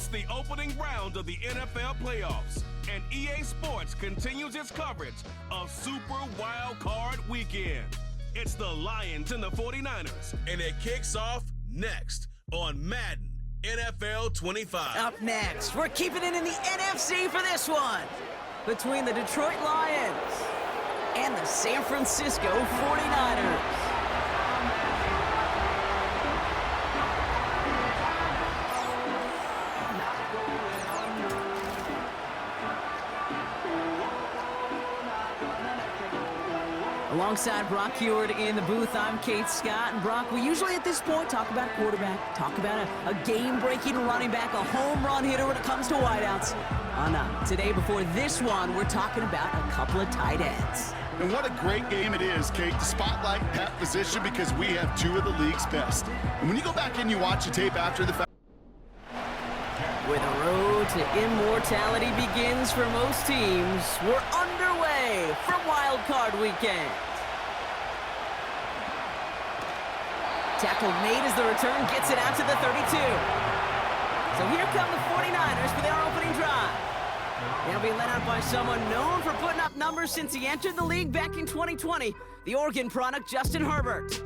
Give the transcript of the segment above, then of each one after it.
It's the opening round of the NFL playoffs, and EA Sports continues its coverage of Super Wildcard Weekend. It's the Lions and the 49ers, and it kicks off next on Madden NFL 25. Up next, we're keeping it in the NFC for this one, between the Detroit Lions and the San Francisco 49ers. Alongside Brock Heward in the booth, I'm Kate Scott. And Brock, we usually at this point talk about a quarterback, talk about a game-breaking running back, a home run hitter when it comes to wideouts. Today, before this one, we're talking about a couple of tight ends. And what a great game it is, Kate, to spotlight that position because we have two of the league's best. And when you go back and you watch the tape after the fact, where the road to immortality begins for most teams, we're underway for Wildcard Weekend. Tackled made as the return gets it out to the 32. So here come the 49ers for their opening drive. They'll be led out by someone known for putting up numbers since he entered the league back in 2020, the Oregon product, Justin Herbert.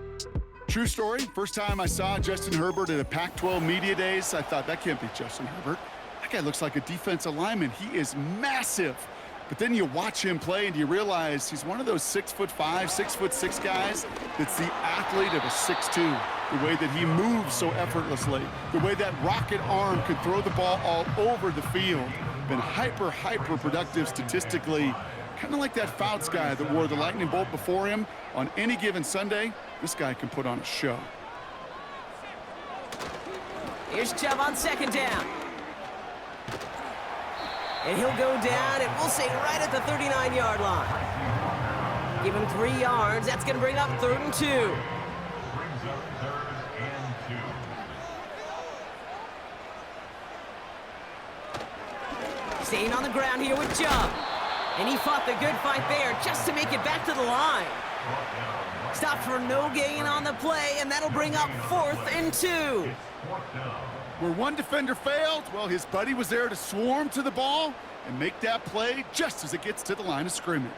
true story, first time I saw Justin Herbert at a Pac-12 Media Days, I thought, that can't be Justin Herbert. That guy looks like a defensive lineman. He is massive. But then you watch him play and you realize he's one of those 6'5", 6'6" guys that's the athlete of a 6'2". The way that he moves so effortlessly, the way that rocket arm could throw the ball all over the field. Been hyper productive statistically. Kind of like that Fouts guy that wore the lightning bolt before him. On any given Sunday, this guy can put on a show. Here's Chubb on second down. And he'll go down, and we'll say right at the 39-yard line. Give him 3 yards. That's going to bring up 3rd and 2. Brings up 3rd and 2. Staying on the ground here with Chubb. And he fought the good fight there just to make it back to the line. Stopped for no gain on the play, and that'll bring up 4th and 2. Where one defender failed, well, his buddy was there to swarm to the ball and make that play just as it gets to the line of scrimmage.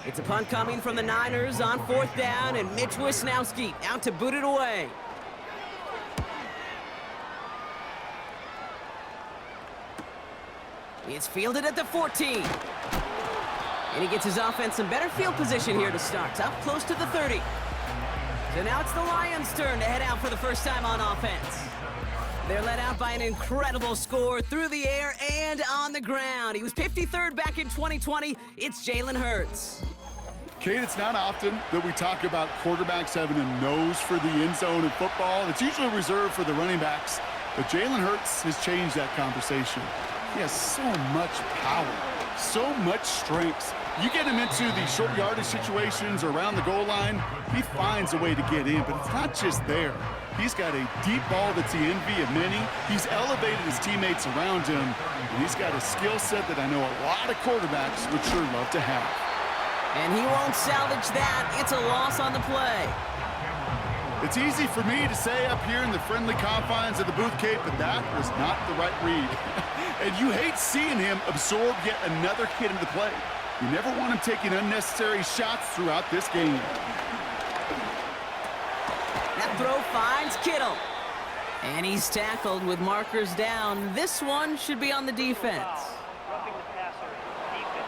It's a punt coming from the Niners on 4th down, and Mitch Wisnowski out to boot it away. It's fielded at the 14. And he gets his offense some better field position here to start. Up close to the 30. So now it's the Lions' turn to head out for the first time on offense. They're led out by an incredible score through the air and on the ground. He was 53rd back in 2020. It's Jalen Hurts. Kate, it's not often that we talk about quarterbacks having a nose for the end zone in football. It's usually reserved for the running backs. But Jalen Hurts has changed that conversation. He has so much power, so much strength. You get him into the short yardage situations or around the goal line, he finds a way to get in, but it's not just there. He's got a deep ball that's the envy of many. He's elevated his teammates around him, and he's got a skill set that I know a lot of quarterbacks would sure love to have. And he won't salvage that. It's a loss on the play. It's easy for me to say up here in the friendly confines of the booth, Kate, but that was not the right read. And you hate seeing him absorb yet another kid into play. You never want him taking unnecessary shots throughout this game. That throw finds Kittle. And he's tackled with markers down. This one should be on the defense. Roughing the passer, defense.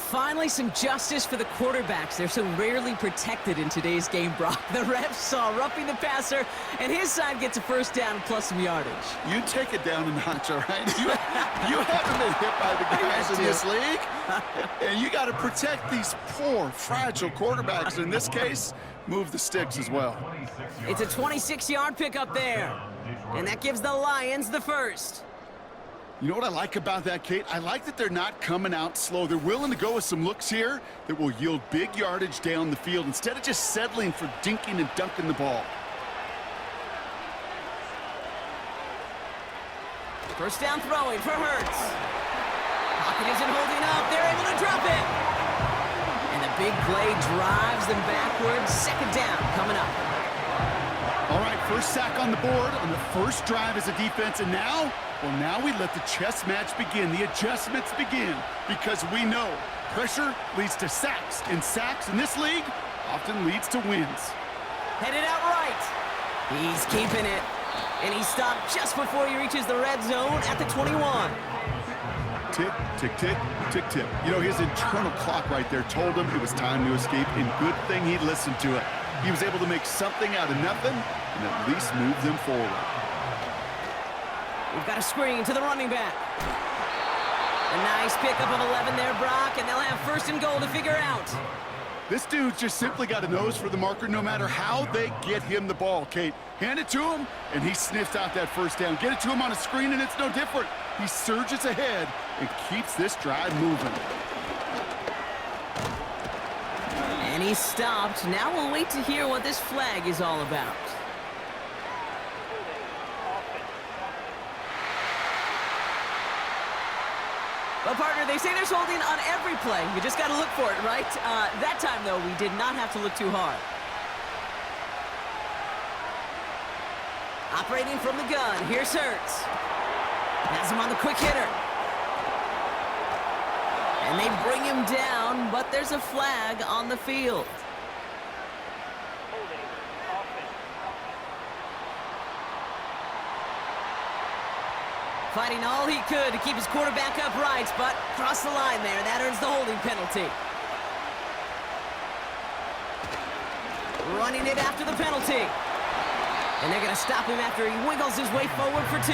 Finally some justice for the quarterbacks. They're so rarely protected in today's game, Brock. The refs saw roughing the passer, and his side gets a first down plus some yardage. You take it down a notch, all right? You haven't been hit by the guys in this league. And you got to protect these poor, fragile quarterbacks. In this case, move the sticks as well. It's a 26-yard pickup there. And that gives the Lions the first. You know what I like about that, Kate? I like that they're not coming out slow. They're willing to go with some looks here that will yield big yardage down the field instead of just settling for dinking and dunking the ball. First down throwing for Hurts. Pocket isn't holding up. They're able to drop it. And the big play drives them backwards. Second down coming up. All right, first sack on the board on the first drive as a defense, and now, well, now we let the chess match begin, the adjustments begin, because we know pressure leads to sacks, and sacks in this league often leads to wins. Headed out right. He's keeping it, and he stopped just before he reaches the red zone at the 21. Tick, tick, tick, tick, tick. You know, his internal clock right there told him it was time to escape, and good thing he listened to it. He was able to make something out of nothing and at least move them forward. We've got a screen to the running back. A nice pickup of 11 there, Brock, and they'll have first and goal to figure out. This dude's just simply got a nose for the marker no matter how they get him the ball, Kate. Hand it to him, and he sniffs out that first down. Get it to him on a screen, and it's no different. He surges ahead and keeps this drive moving. And he stopped. Now we'll wait to hear what this flag is all about. Well, partner, they say there's holding on every play. You just got to look for it, right? That time, though, we did not have to look too hard. Operating from the gun, here's Hurts. Has him on the quick hitter. And they bring him down, but there's a flag on the field. Fighting all he could to keep his quarterback upright, but crossed the line there. That earns the holding penalty. Running it after the penalty. And they're going to stop him after he wiggles his way forward for 2.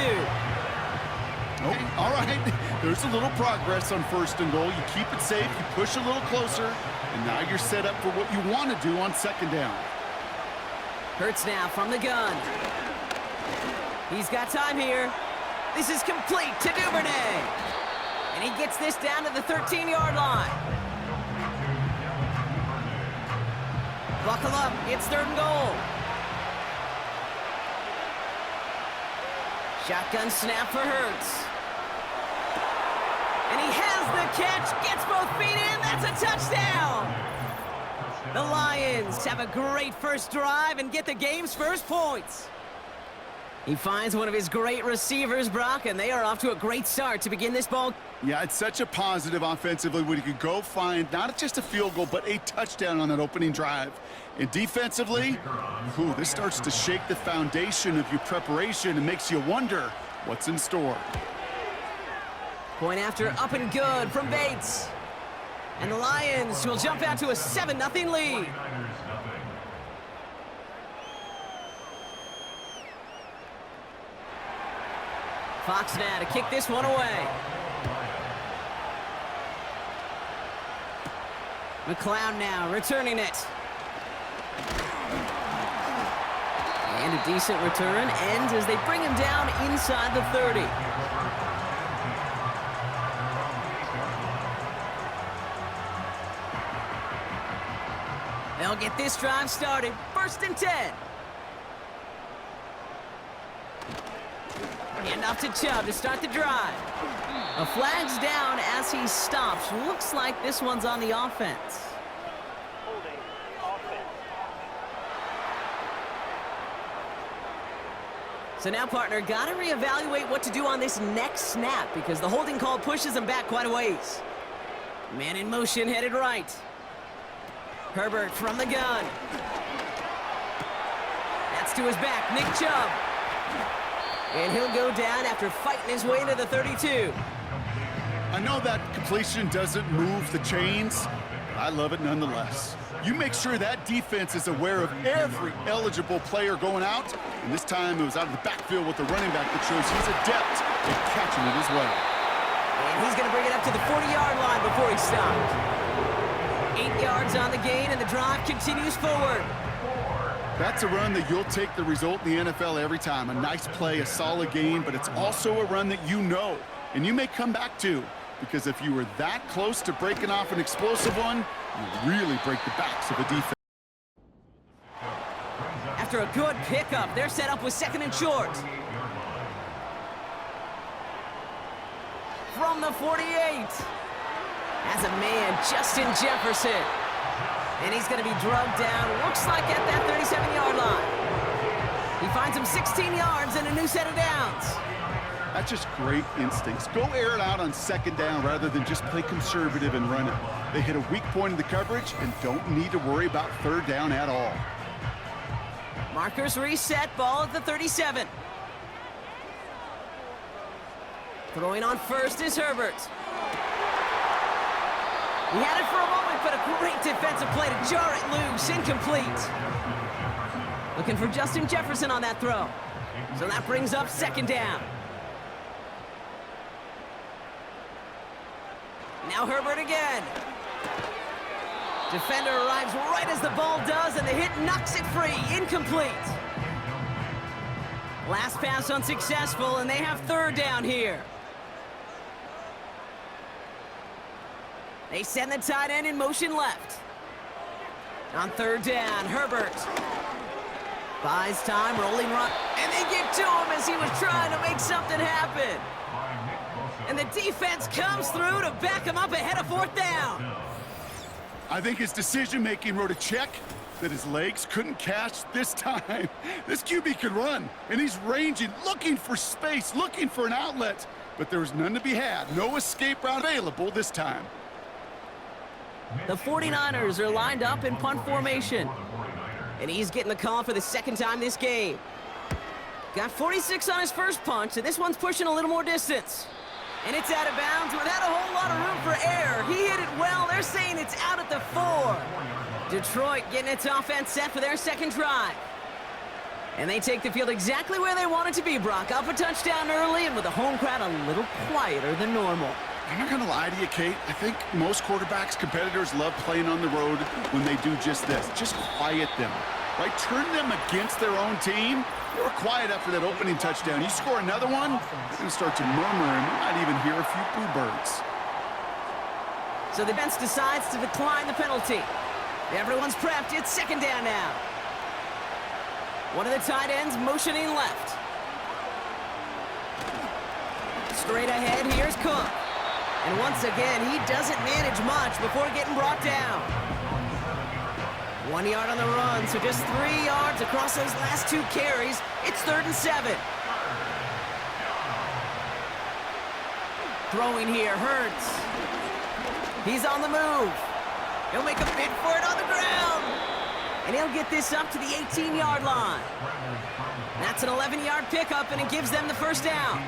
Oh, all right. There's a little progress on first and goal. You keep it safe, you push a little closer, and now you're set up for what you want to do on second down. Hurts now from the gun. He's got time here. This is complete to Duvernay. And he gets this down to the 13-yard line. Buckle up, it's third and goal. Shotgun snap for Hurts. And he has the catch, gets both feet in, that's a touchdown! The Lions have a great first drive and get the game's first points. He finds one of his great receivers, Brock, and they are off to a great start to begin this ball. Yeah, it's such a positive offensively when you could go find not just a field goal, but a touchdown on that opening drive. And defensively, this starts to shake the foundation of your preparation and makes you wonder what's in store. Point after up and good from Bates. And the Lions will jump out to a 7-0 lead. Fox now to kick this one away. McLeod now returning it. And a decent return ends as they bring him down inside the 30. They'll get this drive started. First and 10. And off to Chubb to start the drive. A flag's down as he stops. Looks like this one's on the offense. So now, partner, got to reevaluate what to do on this next snap because the holding call pushes him back quite a ways. Man in motion, headed right. Herbert from the gun. That's to his back, Nick Chubb. And he'll go down after fighting his way into the 32. I know that completion doesn't move the chains, but I love it nonetheless. You make sure that defense is aware of every eligible player going out, and this time it was out of the backfield with the running back that shows he's adept at catching it as well. And he's going to bring it up to the 40-yard line before he stopped. 8 yards on the gain, and the drive continues forward. That's a run that you'll take the result in the NFL every time. A nice play, a solid gain, but it's also a run that you know, and you may come back to, because if you were that close to breaking off an explosive one, you really break the backs of a defense. After a good pickup, they're set up with second and short. From the 48. As a man, Justin Jefferson. And he's going to be drugged down, looks like at that 37-yard line. He finds him 16 yards and a new set of downs. That's just great instincts. Go air it out on second down rather than just play conservative and run it. They hit a weak point in the coverage and don't need to worry about third down at all. Markers reset, ball at the 37. Throwing on first is Herbert. He had it for a moment, but a great defensive play to jar it loose, incomplete. Looking for Justin Jefferson on that throw. So that brings up second down. Now Herbert again. Defender arrives right as the ball does, and the hit knocks it free. Incomplete. Last pass unsuccessful, and they have third down here. They send the tight end in motion left. On third down, Herbert buys time, rolling run, and they get to him as he was trying to make something happen. And the defense comes through to back him up ahead of fourth down. I think his decision-making wrote a check that his legs couldn't catch this time. This QB can run, and he's ranging, looking for space, looking for an outlet. But there was none to be had. No escape route available this time. The 49ers are lined up in punt formation. And he's getting the call for the second time this game. Got 46 on his first punch, and this one's pushing a little more distance. And it's out of bounds without a whole lot of room for error. He hit it well. They're saying it's out at the 4. Detroit getting its offense set for their second drive. And they take the field exactly where they want it to be, Brock. Up a touchdown early, and with the home crowd a little quieter than normal. I'm not going to lie to you, Kate. I think most quarterbacks, competitors love playing on the road when they do just this. Just quiet them, right? Turn them against their own team. They were quiet after that opening touchdown. You score another one, they're going to start to murmur, and you might even hear a few boo birds. So the bench decides to decline the penalty. Everyone's prepped. It's second down now. One of the tight ends motioning left. Straight ahead, here's Cook. And once again, he doesn't manage much before getting brought down. 1 yard on the run, so just 3 yards across those last 2 carries. It's 3rd and 7. Throwing here, Hurts. He's on the move. He'll make a bid for it on the ground. And he'll get this up to the 18-yard line. That's an 11-yard pickup, and it gives them the first down.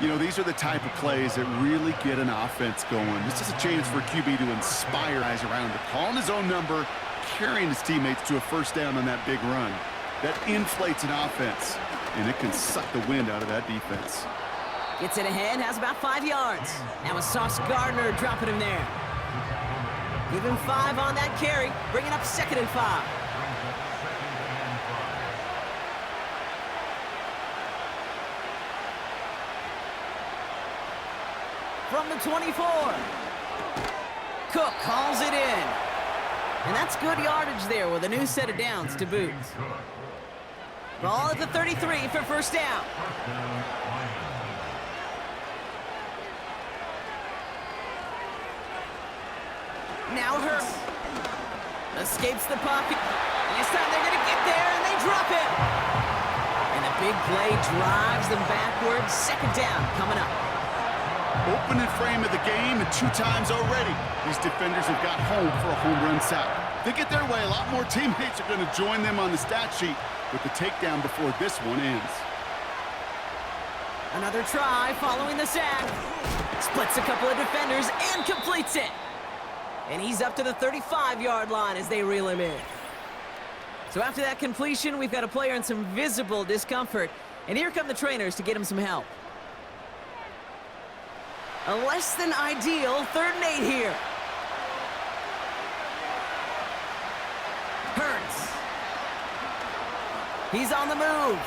You know, these are the type of plays that really get an offense going. This is a chance for QB to inspire guys around him. Calling his own number, carrying his teammates to a first down on that big run. That inflates an offense, and it can suck the wind out of that defense. Gets it ahead, has about 5 yards. Now it's Sauce Gardner dropping him there. Give him 5 on that carry, bringing up 2nd and 5. From the 24. Cook calls it in. And that's good yardage there with a new set of downs to boot. Ball at the 33 for first down. Now Hurts escapes the pocket. And this time they're going to get there, and they drop it. And a big play drives them backwards. Second down coming up. Opening frame of the game, and 2 times already, these defenders have got home for a home run sack. They get their way, a lot more teammates are going to join them on the stat sheet with the takedown before this one ends. Another try following the sack. Splits a couple of defenders and completes it. And he's up to the 35-yard line as they reel him in. So after that completion, we've got a player in some visible discomfort. And here come the trainers to get him some help. A less than ideal 3rd and 8 here. Hurts. He's on the move.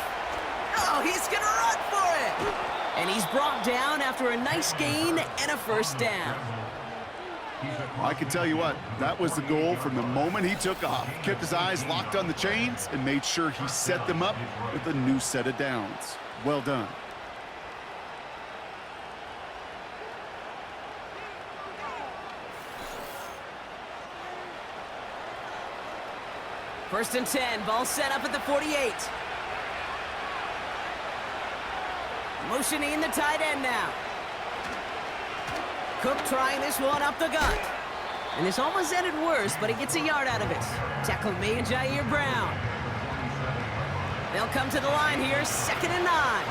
Oh, he's gonna run for it. And he's brought down after a nice gain and a first down. I can tell you what, that was the goal from the moment he took off. Kept his eyes locked on the chains and made sure he set them up with a new set of downs. Well done. First and 10, ball set up at the 48. Motioning the tight end now. Cook trying this one up the gut. And this almost ended worse, but he gets a yard out of it. Tackled made Jair Brown. They'll come to the line here, 2nd and 9.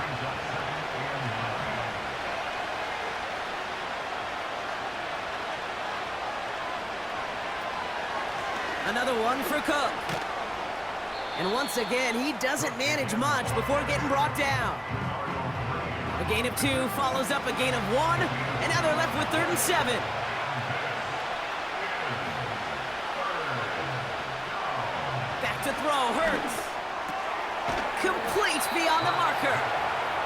Another one for Cook. And once again, he doesn't manage much before getting brought down. A gain of 2 follows up a gain of 1, and now they're left with 3rd and 7. Back to throw, Hurts. Complete beyond the marker.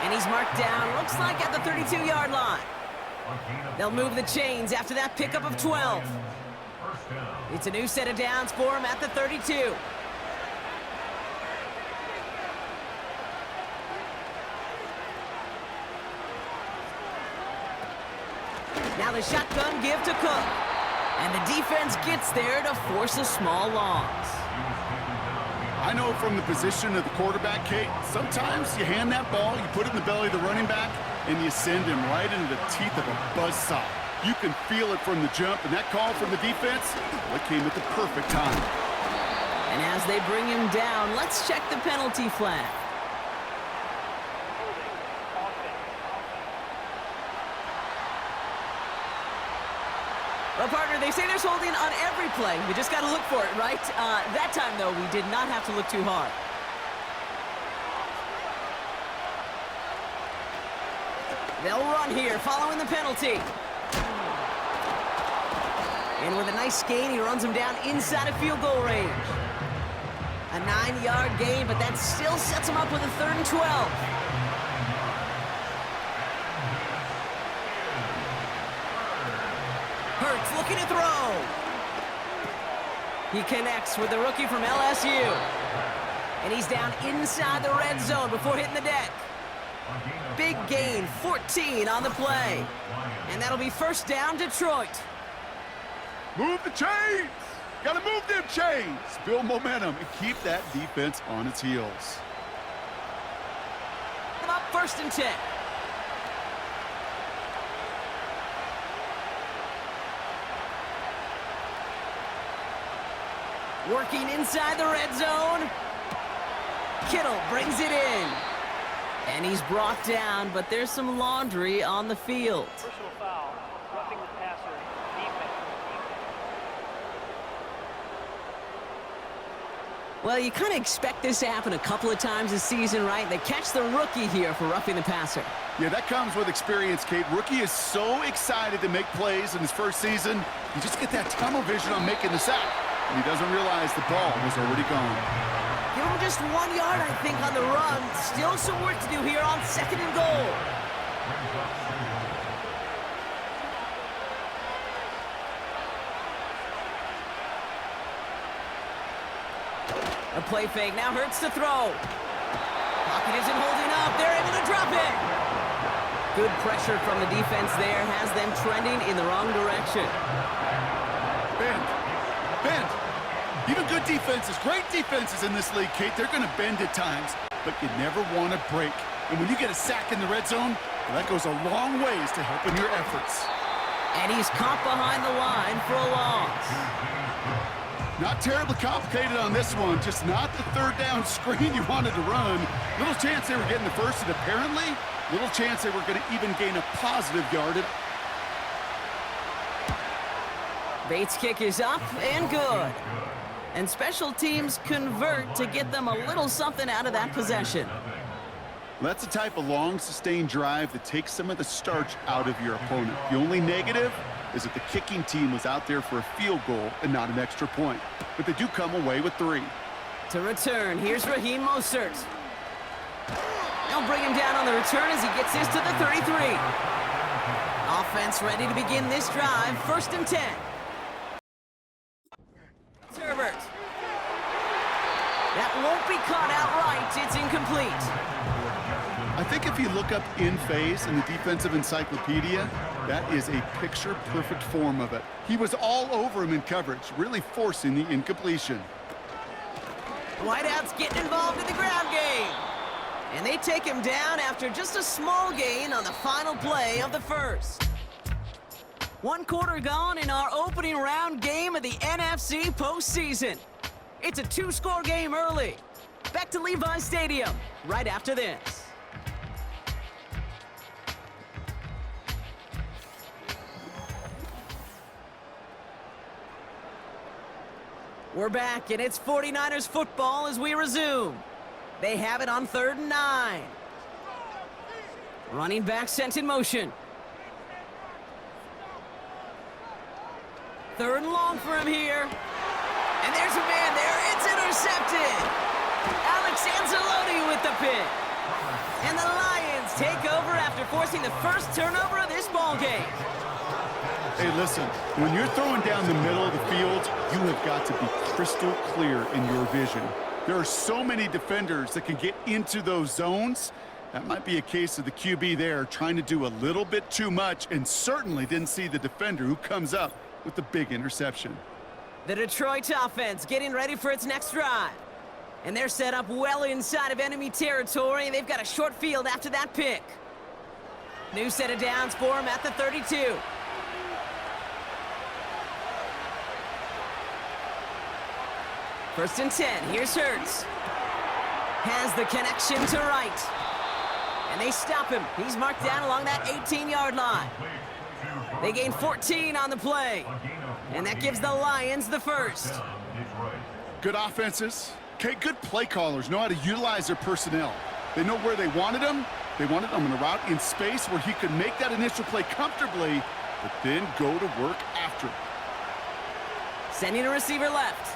And he's marked down, looks like at the 32-yard line. They'll move the chains after that pickup of 12. It's a new set of downs for him at the 32. Now the shotgun give to Cook. And the defense gets there to force a small loss. I know from the position of the quarterback, Kate, sometimes you hand that ball, you put it in the belly of the running back, and you send him right into the teeth of a buzzsaw. You can feel it from the jump, and that call from the defense, well, it came at the perfect time. And as they bring him down, let's check the penalty flag. Well, partner, they say there's holding on every play. We just got to look for it, right? That time, though, we did not have to look too hard. They'll run here, following the penalty. And with a nice gain, he runs him down inside of field goal range. A 9-yard gain, but that still sets him up with a 3rd and 12. Hurts looking to throw. He connects with the rookie from LSU. And he's down inside the red zone before hitting the deck. Big gain, 14 on the play. And that'll be 1st down, Detroit. Move the chains! Gotta move them chains! Build momentum and keep that defense on its heels. Come up 1st and 10. Working inside the red zone. Kittle brings it in. And he's brought down, but there's some laundry on the field. Personal foul, roughing the passer, defense. Well, you kind of expect this to happen a couple of times this season, right? They catch the rookie here for roughing the passer. Yeah, that comes with experience, Kate. Rookie is so excited to make plays in his first season. You just get that tunnel vision on making the sack. And he doesn't realize the ball was already gone. Give him just 1 yard, I think, on the run. Still some work to do here on 2nd and goal. A play fake, now Hurts to throw. Pocket isn't holding up, they're able to drop it. Good pressure from the defense there, has them trending in the wrong direction. Bend. Even good defenses, great defenses in this league, Kate, they're going to bend at times, but you never want to break. And when you get a sack in the red zone, well, that goes a long ways to helping your efforts. And he's caught behind the line for a loss. Not terribly complicated on this one, just not the 3rd down screen you wanted to run. Little chance they were getting the first, and apparently, little chance they were going to even gain a positive yardage. Bates' kick is up and good. And special teams convert to get them a little something out of that possession. That's the type of long, sustained drive that takes some of the starch out of your opponent. The only negative is that the kicking team was out there for a field goal and not an extra point. But they do come away with 3. To return, here's Raheem Mostert. They'll bring him down on the return as he gets this to the 33. Offense ready to begin this drive, 1st and 10. Herbert. That won't be caught outright. It's incomplete. I think if you look up in phase in the defensive encyclopedia, that is a picture-perfect form of it. He was all over him in coverage, really forcing the incompletion. Wideout's getting involved in the ground game. And they take him down after just a small gain on the final play of the first. 1 quarter gone in our opening round game of the NFC postseason. It's a 2-score game early. Back to Levi Stadium right after this. We're back, and it's 49ers football as we resume. They have it on 3rd and 9. Running back sent in motion. 3rd and long for him here. And there's a man there. It's intercepted. Alex Anzalone with the pick. And the Lions take over after forcing the first turnover of this ball game. Hey, listen, when you're throwing down the middle of the field, you have got to be crystal clear in your vision. There are so many defenders that can get into those zones. That might be a case of the QB there trying to do a little bit too much and certainly didn't see the defender who comes up with the big interception. The Detroit offense getting ready for its next drive. And they're set up well inside of enemy territory. They've got a short field after that pick. New set of downs for them at the 32. First and 10, here's Hurts. Has the connection to right. And they stop him. He's marked down along that 18-yard line. They gain 14 on the play. And that gives the Lions the first. Good offenses. Okay, good play callers know how to utilize their personnel. They know where they wanted him. They wanted him in a route in space where he could make that initial play comfortably, but then go to work after it. Sending a receiver left.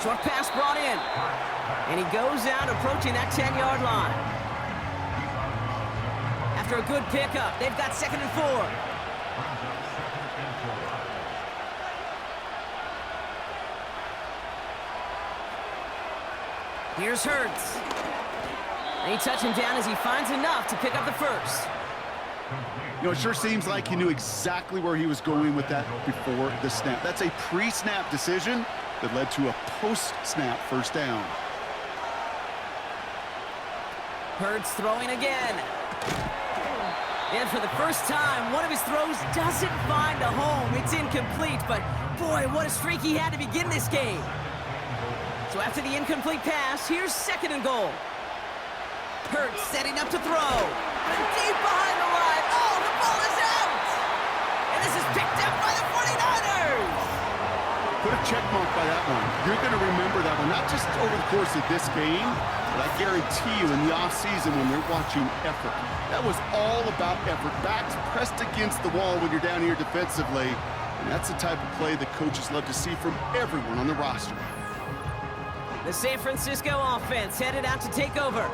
Short pass brought in. And he goes out approaching that 10-yard line. After a good pickup, they've got 2nd and 4. Here's Hurts. They touch him down as he finds enough to pick up the first. You know, it sure seems like he knew exactly where he was going with that before the snap. That's a pre-snap decision that led to a post-snap first down. Hurts throwing again. And for the first time, one of his throws doesn't find a home. It's incomplete, but boy, what a streak he had to begin this game. So after the incomplete pass, here's 2nd and goal. Hurts setting up to throw. And deep behind the line. Oh, the ball is out! And this is picked up by the 49ers! Put a check mark by that one. You're going to remember that one, not just over the course of this game, but I guarantee you in the offseason when you're watching effort. That was all about effort. Backs pressed against the wall when you're down here defensively. And that's the type of play that coaches love to see from everyone on the roster. The San Francisco offense headed out to take over.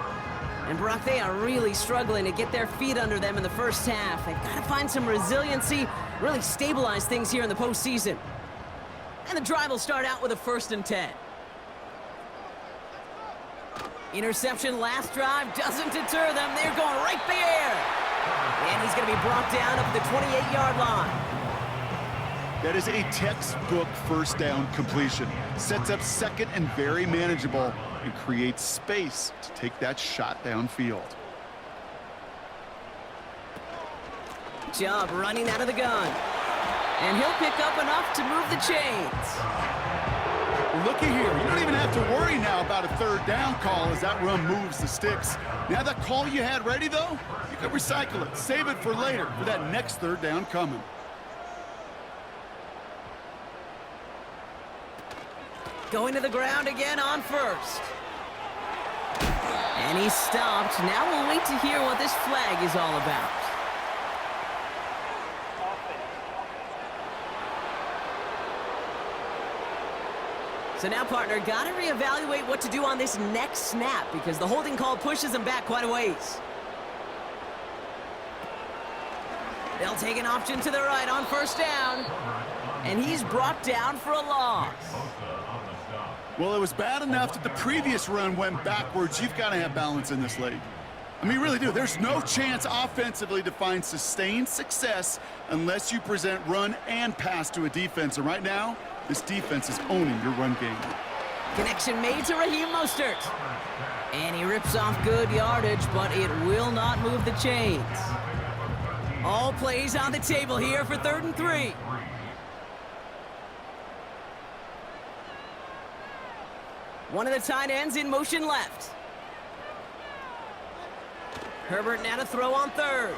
And Brock, they are really struggling to get their feet under them in the first half. They've got to find some resiliency, really stabilize things here in the postseason. And the drive will start out with a 1st and 10. Interception last drive doesn't deter them. They're going right the air. And he's going to be brought down up at the 28-yard line. That is a textbook first down completion. Sets up 2nd and very manageable and creates space to take that shot downfield. Chubb running out of the gun. And he'll pick up enough to move the chains. Well, looky here. You don't even have to worry now about a 3rd down call as that run moves the sticks. Now that call you had ready, though, you can recycle it. Save it for later for that next 3rd down coming. Going to the ground again on 1st. And he's stopped. Now we'll wait to hear what this flag is all about. So now, partner, got to reevaluate what to do on this next snap because the holding call pushes him back quite a ways. They'll take an option to the right on 1st down. And he's brought down for a loss. Well, it was bad enough that the previous run went backwards. You've got to have balance in this league. I mean, you really do. There's no chance offensively to find sustained success unless you present run and pass to a defense. And right now, This defense is owning your run game. Connection made to Raheem Mostert. And he rips off good yardage, but it will not move the chains. All plays on the table here for 3rd and 3. One of the tight ends in motion left. Herbert now to throw on 3rd.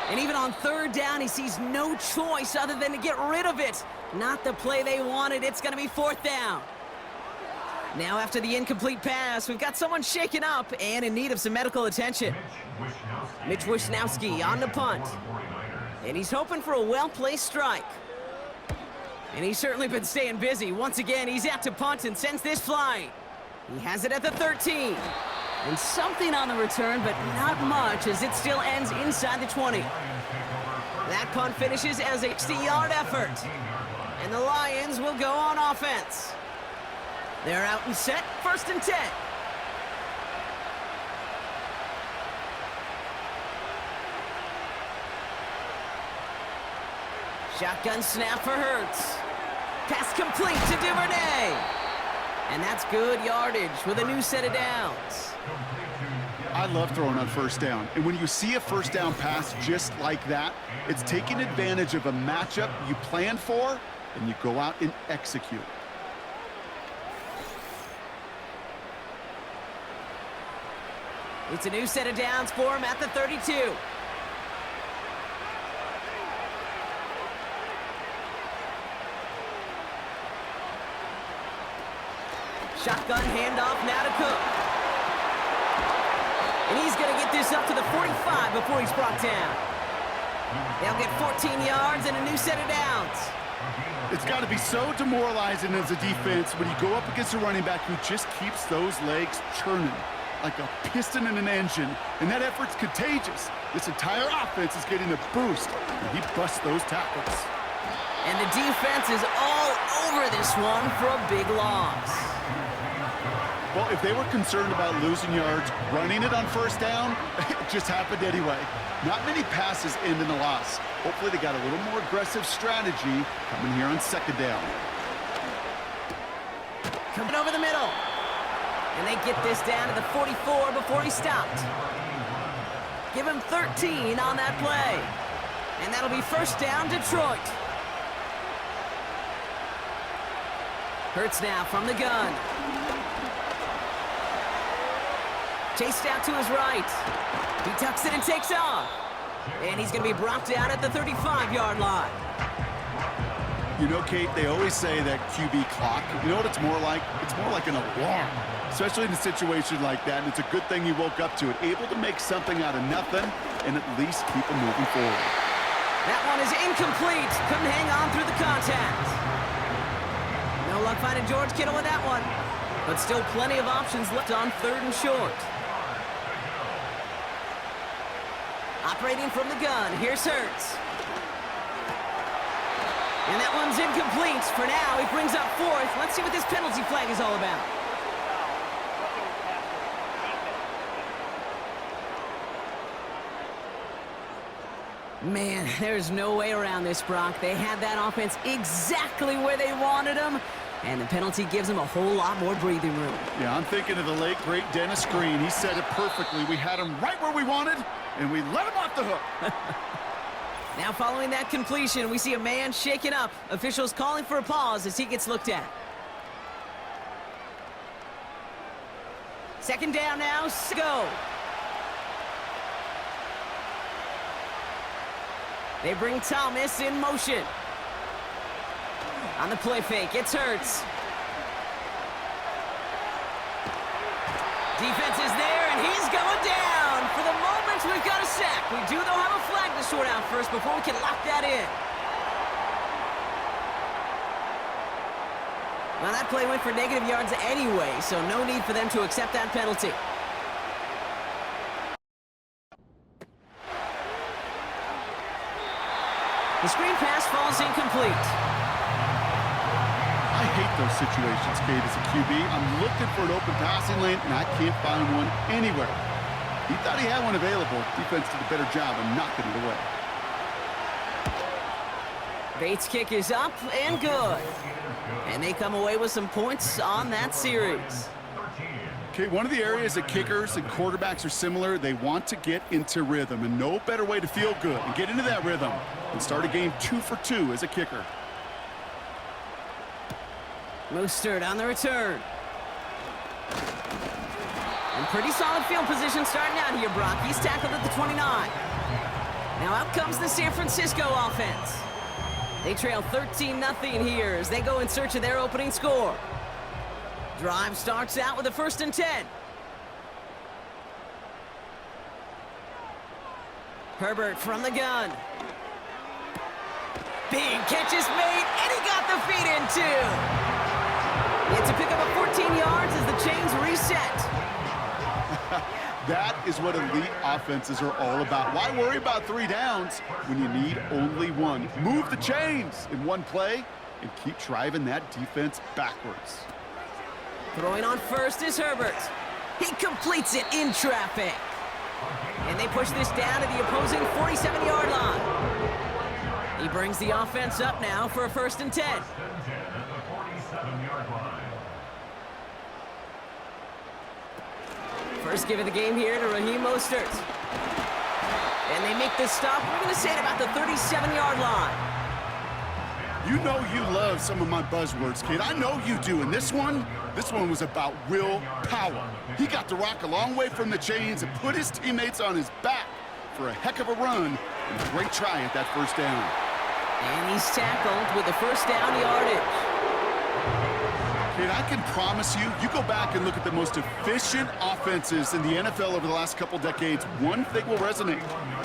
And even on 3rd down, he sees no choice other than to get rid of it. Not the play they wanted. It's going to be 4th down. Now after the incomplete pass, we've got someone shaken up and in need of some medical attention. Mitch Wishnowski on the punt. And he's hoping for a well-placed strike. And he's certainly been staying busy. Once again, he's out to punt and sends this flying. He has it at the 13. And something on the return, but not much, as it still ends inside the 20. That punt finishes as a 60-yard effort. And the Lions will go on offense. They're out and set, 1st and 10. Shotgun snap for Hurts. Pass complete to Duvernay. And that's good yardage with a new set of downs. I love throwing on 1st down. And when you see a 1st down pass just like that, it's taking advantage of a matchup you planned for, and you go out and execute. It's a new set of downs for him at the 32. Shotgun handoff now to Cook. And he's going to get this up to the 45 before he's brought down. They'll get 14 yards and a new set of downs. It's got to be so demoralizing as a defense when you go up against a running back who just keeps those legs churning like a piston in an engine, and that effort's contagious. This entire offense is getting a boost, and he busts those tackles. And the defense is all over this one for a big loss. Well, if they were concerned about losing yards, running it on 1st down, it just happened anyway. Not many passes end in a loss. Hopefully they got a little more aggressive strategy coming here on 2nd down. Coming over the middle. And they get this down to the 44 before he stopped. Give him 13 on that play. And that'll be 1st down, Detroit. Hurts now from the gun. Chased out to his right. He tucks it and takes off. And he's going to be brought down at the 35-yard line. You know, Kate, they always say that QB clock. You know what it's more like? It's more like an alarm, especially in a situation like that. And it's a good thing he woke up to it, able to make something out of nothing and at least keep him moving forward. That one is incomplete. Couldn't hang on through the contact. No luck finding George Kittle with that one. But still plenty of options left on 3rd and short. Operating from the gun, here's Hurts. And that one's incomplete. For now, he brings up 4th. Let's see what this penalty flag is all about. Man, there's no way around this, Brock. They had that offense exactly where they wanted them, and the penalty gives them a whole lot more breathing room. Yeah, I'm thinking of the late, great Dennis Green. He said it perfectly. We had him right where we wanted, and we let him off the hook. Now following that completion, we see a man shaken up. Officials calling for a pause as he gets looked at. 2nd down now, go. They bring Thomas in motion. On the play fake, it's Hurts. Defense is there, and he's going down. For the moment, we've got a sack. We do, though, have a flag to sort out first before we can lock that in. Well, that play went for negative yards anyway, so no need for them to accept that penalty. The screen pass falls incomplete. I hate those situations, Kate, as a QB. I'm looking for an open passing lane, and I can't find one anywhere. He thought he had one available. Defense did a better job of knocking it away. Bates' kick is up and good. And they come away with some points on that series. Okay, one of the areas that kickers and quarterbacks are similar, they want to get into rhythm, and no better way to feel good and get into that rhythm than start a game 2 for 2 as a kicker. Mostert on the return. And pretty solid field position starting out here, Brock. He's tackled at the 29. Now out comes the San Francisco offense. They trail 13-0 here as they go in search of their opening score. Drive starts out with a 1st and 10. Herbert from the gun. Big catch is made, and he got the feet in too. It's a pickup of 14 yards as the chains reset. That is what elite offenses are all about. Why worry about 3 downs when you need only 1? Move the chains in one play and keep driving that defense backwards. Throwing on first is Herbert. He completes it in traffic. And they push this down to the opposing 47-yard line. He brings the offense up now for a 1st and 10. First give of the game here to Raheem Mostert. And they make the stop, we're going to say it about the 37-yard line. You know you love some of my buzzwords, kid. I know you do. And this one was about willpower. He got the rock a long way from the chains and put his teammates on his back for a heck of a run and a great try at that 1st down. And he's tackled with the 1st down yardage. Kid, I can promise you, you go back and look at the most efficient offenses in the NFL over the last couple decades, one thing will resonate.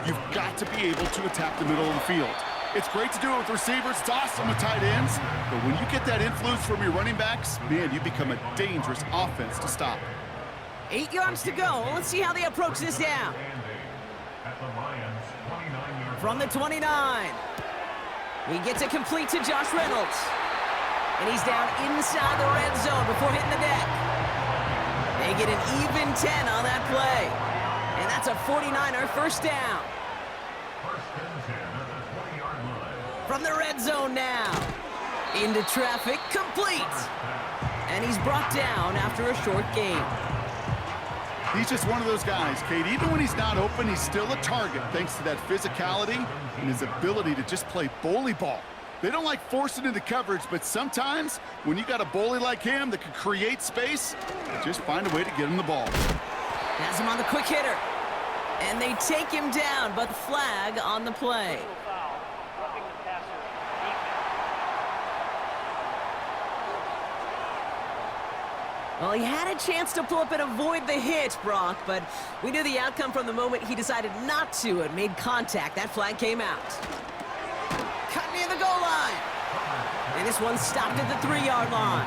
You've got to be able to attack the middle of the field. It's great to do it with receivers. It's awesome with tight ends. But when you get that influence from your running backs, man, you become a dangerous offense to stop. 8 yards to go. Let's see how they approach this down. From the 29. He gets it complete to Josh Reynolds. And he's down inside the red zone before hitting the deck. They get an even 10 on that play. And that's a 49er 1st down. From the red zone now. Into traffic, complete. And he's brought down after a short gain. He's just one of those guys, Kate. Even when he's not open, he's still a target thanks to that physicality and his ability to just play bully ball. They don't like forcing into coverage, but sometimes when you got a bully like him that can create space, just find a way to get him the ball. Has him on the quick hitter. And they take him down, but flag on the play. Well, he had a chance to pull up and avoid the hit, Brock, but we knew the outcome from the moment he decided not to and made contact. That flag came out. Cut near the goal line. And this one stopped at the 3-yard line.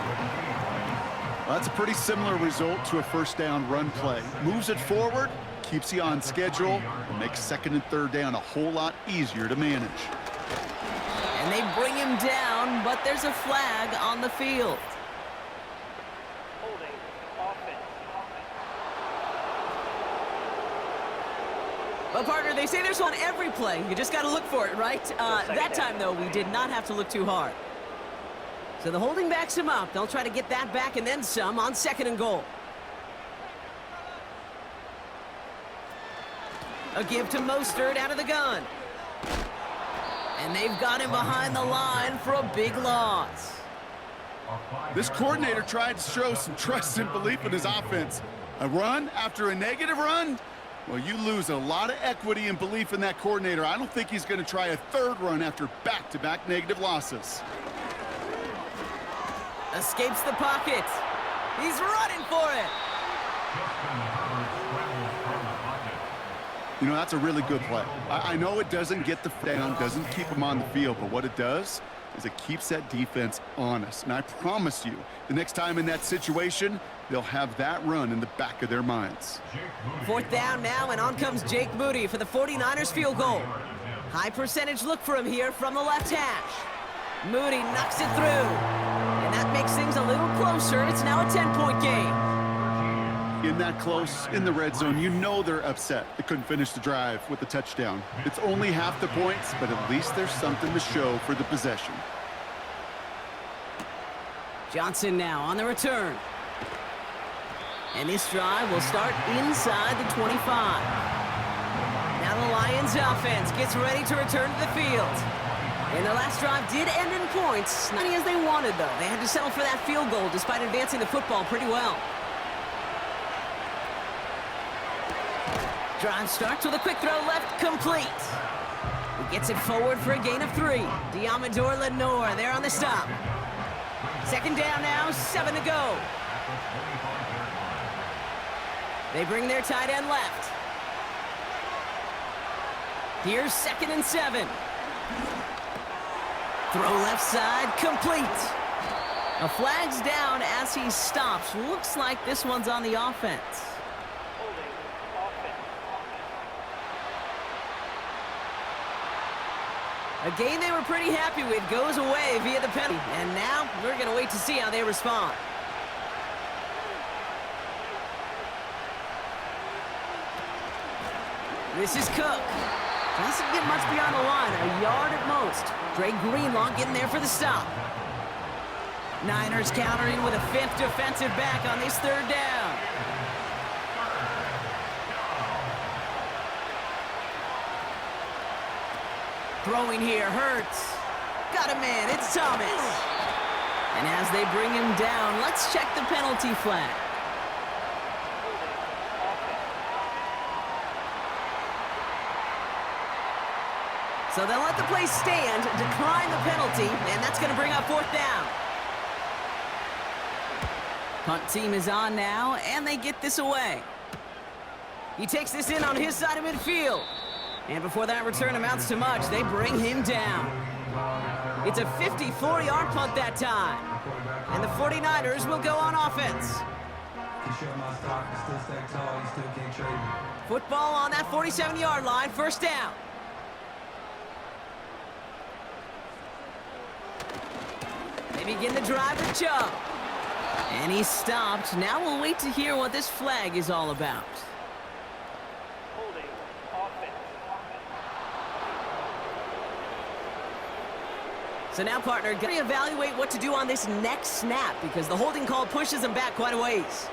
Well, that's a pretty similar result to a 1st down run play. Moves it forward, keeps you on schedule, and makes 2nd and 3rd down a whole lot easier to manage. And they bring him down, but there's a flag on the field. Well, partner, they say there's one every play. You just got to look for it, right? That time, though, we did not have to look too hard. So the holding backs him up. They'll try to get that back and then some on 2nd and goal. A give to Mostert out of the gun. And they've got him behind the line for a big loss. This coordinator tried to show some trust and belief in his offense. A run after a negative run? Well, you lose a lot of equity and belief in that coordinator. I don't think he's going to try a 3rd run after back-to-back negative losses. Escapes the pocket. He's running for it. You know, that's a really good play. I know it doesn't get the down, doesn't keep him on the field, but what it does is it keeps that defense honest. And I promise you, the next time in that situation, they'll have that run in the back of their minds. 4th down now, and on comes Jake Moody for the 49ers field goal. High percentage look for him here from the left hash. Moody knocks it through. And that makes things a little closer. It's now a 10-point game. in that close in the red zone, you know they're upset they couldn't finish the drive with the touchdown. It's only half the points, but at least there's something to show for the possession. Johnson now on the return. And this drive will start inside the 25. Now the Lions offense gets ready to return to the field. And their last drive did end in points. Not as they wanted, though. They had to settle for that field goal despite advancing the football pretty well. Drive starts with a quick throw left, complete. He gets it forward for a gain of 3. Diamador Lenore there on the stop. Second down now, 7 to go. They bring their tight end left. Here's 2nd and 7. Throw left side, complete. A flag's down as he stops. Looks like this one's on the offense. A game they were pretty happy with goes away via the penalty. And now we're going to wait to see how they respond. This is Cook. Doesn't get much beyond the line, a yard at most. Dre Greenlaw getting there for the stop. Niners countering with a 5th defensive back on this 3rd down. Throwing here, Hurts. Got a man, it's Thomas. And as they bring him down, let's check the penalty flag. So they'll let the play stand, decline the penalty, and that's going to bring up 4th down. Punt team is on now, and they get this away. He takes this in on his side of midfield. And before that return amounts to much, they bring him down. It's a 54-yard punt that time. And the 49ers will go on offense. Football on that 47-yard line, 1st down. They begin the drive with Chubb. And he's stopped. Now we'll wait to hear what this flag is all about. Holding offense. So now, partner, got to evaluate what to do on this next snap because the holding call pushes him back quite a ways.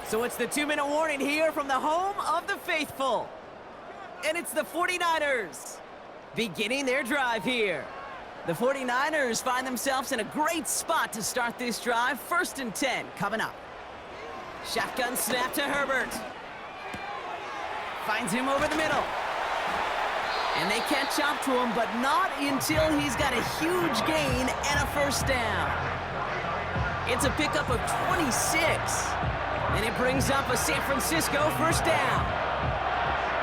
So it's the 2-minute warning here from the home of the faithful. And it's the 49ers beginning their drive here. The 49ers find themselves in a great spot to start this drive. 1st and 10 coming up. Shotgun snap to Herbert. Finds him over the middle. And they catch up to him, but not until he's got a huge gain and a 1st down. It's a pickup of 26. And it brings up a San Francisco 1st down.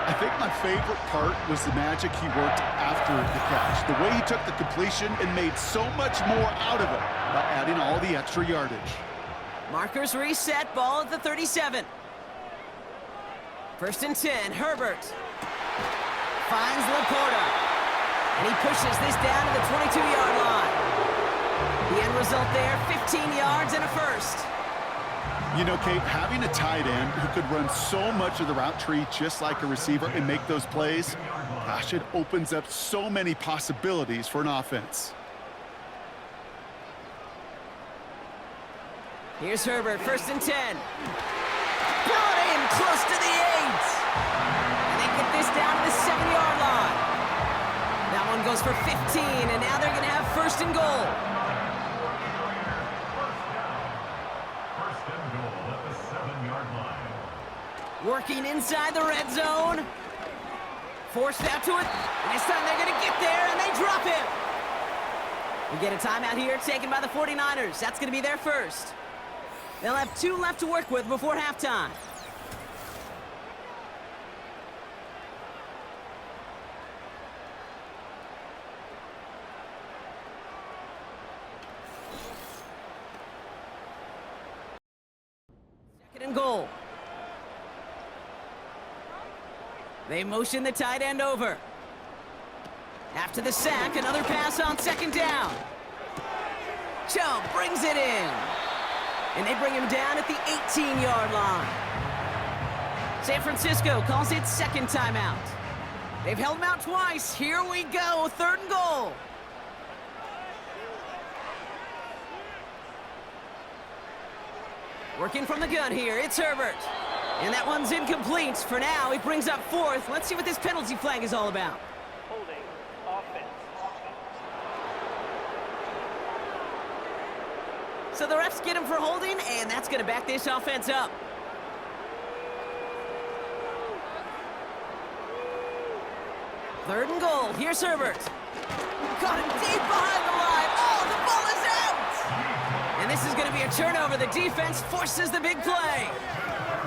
I think my favorite part was the magic he worked after the catch. The way he took the completion and made so much more out of it by adding all the extra yardage. Markers reset, ball at the 37. 1st and 10, Herbert. Finds Laporta. And he pushes this down to the 22-yard line. The end result there, 15 yards and a 1st. You know, Kate, having a tight end who could run so much of the route tree just like a receiver and make those plays, gosh, it opens up so many possibilities for an offense. Here's Herbert, 1st and 10. Brought in close to the 8. And they get this down to the 7-yard line. That one goes for 15, and now they're going to have 1st and goal. Working inside the red zone. Forced out to it. And this time they're going to get there, and they drop him. We get a timeout here taken by the 49ers. That's going to be their 1st. They'll have 2 left to work with before halftime. Second and goal. They motion the tight end over. After the sack, another pass on 2nd down. Chubb brings it in. And they bring him down at the 18-yard line. San Francisco calls it second timeout. They've held him out twice. Here we go, 3rd and goal. Working from the gun here, it's Herbert. And that one's incomplete. For now, he brings up 4th. Let's see what this penalty flag is all about. Holding offense. So the refs get him for holding, and that's going to back this offense up. Third and goal. Here's Herbert. Caught him deep behind the line. Oh, the ball is out! And this is going to be a turnover. The defense forces the big play.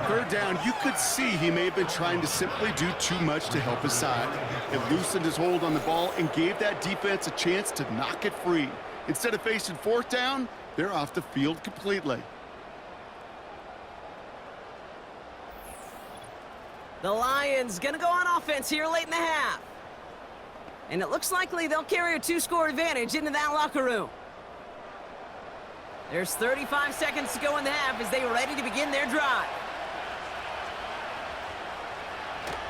3rd down, you could see he may have been trying to simply do too much to help his side. It loosened his hold on the ball and gave that defense a chance to knock it free. Instead of facing 4th down, they're off the field completely. The Lions going to go on offense here late in the half. And it looks likely they'll carry a 2-score advantage into that locker room. There's 35 seconds to go in the half as they are ready to begin their drive.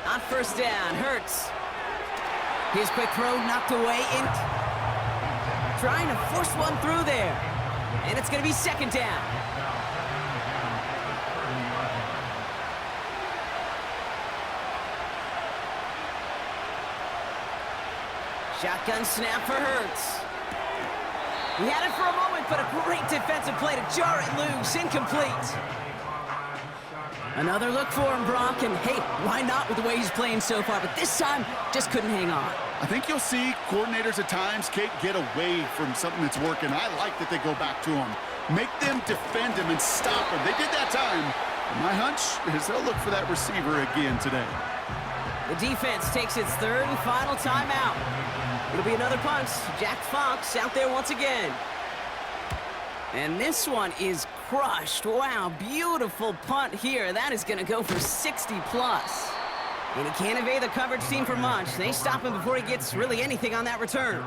On 1st down, Hurts. His quick throw knocked away in. Trying to force one through there. And it's going to be 2nd down. Shotgun snap for Hurts. He had it for a moment, but a great defensive play to jar it loose. Incomplete. Another look for him, Brock, and hey, why not with the way he's playing so far? But this time, just couldn't hang on. I think you'll see coordinators at times can't get away from something that's working. I like that they go back to him. Make them defend him and stop him. They did that time. And my hunch is they'll look for that receiver again today. The defense takes its 3rd and final timeout. It'll be another punt. Jack Fox out there once again. And this one is crushed. Wow, beautiful punt here. That is going to go for 60+. And he can't evade the coverage team for much. They stop him before he gets really anything on that return.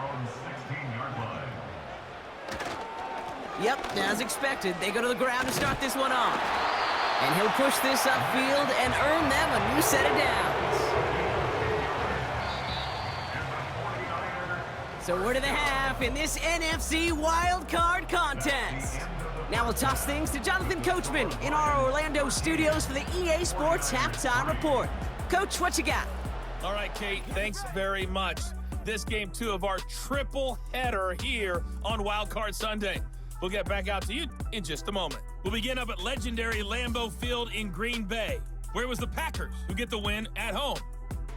Yep, as expected, they go to the ground to start this one off. And he'll push this upfield and earn them a new set of downs. So we're to the half in this NFC Wildcard contest. Now we'll toss things to Jonathan Coachman in our Orlando studios for the EA Sports Halftime Report. Coach, what you got? All right, Kate, thanks very much. This game 2 of our triple header here on Wildcard Sunday. We'll get back out to you in just a moment. We'll begin up at legendary Lambeau Field in Green Bay, where it was the Packers who get the win at home.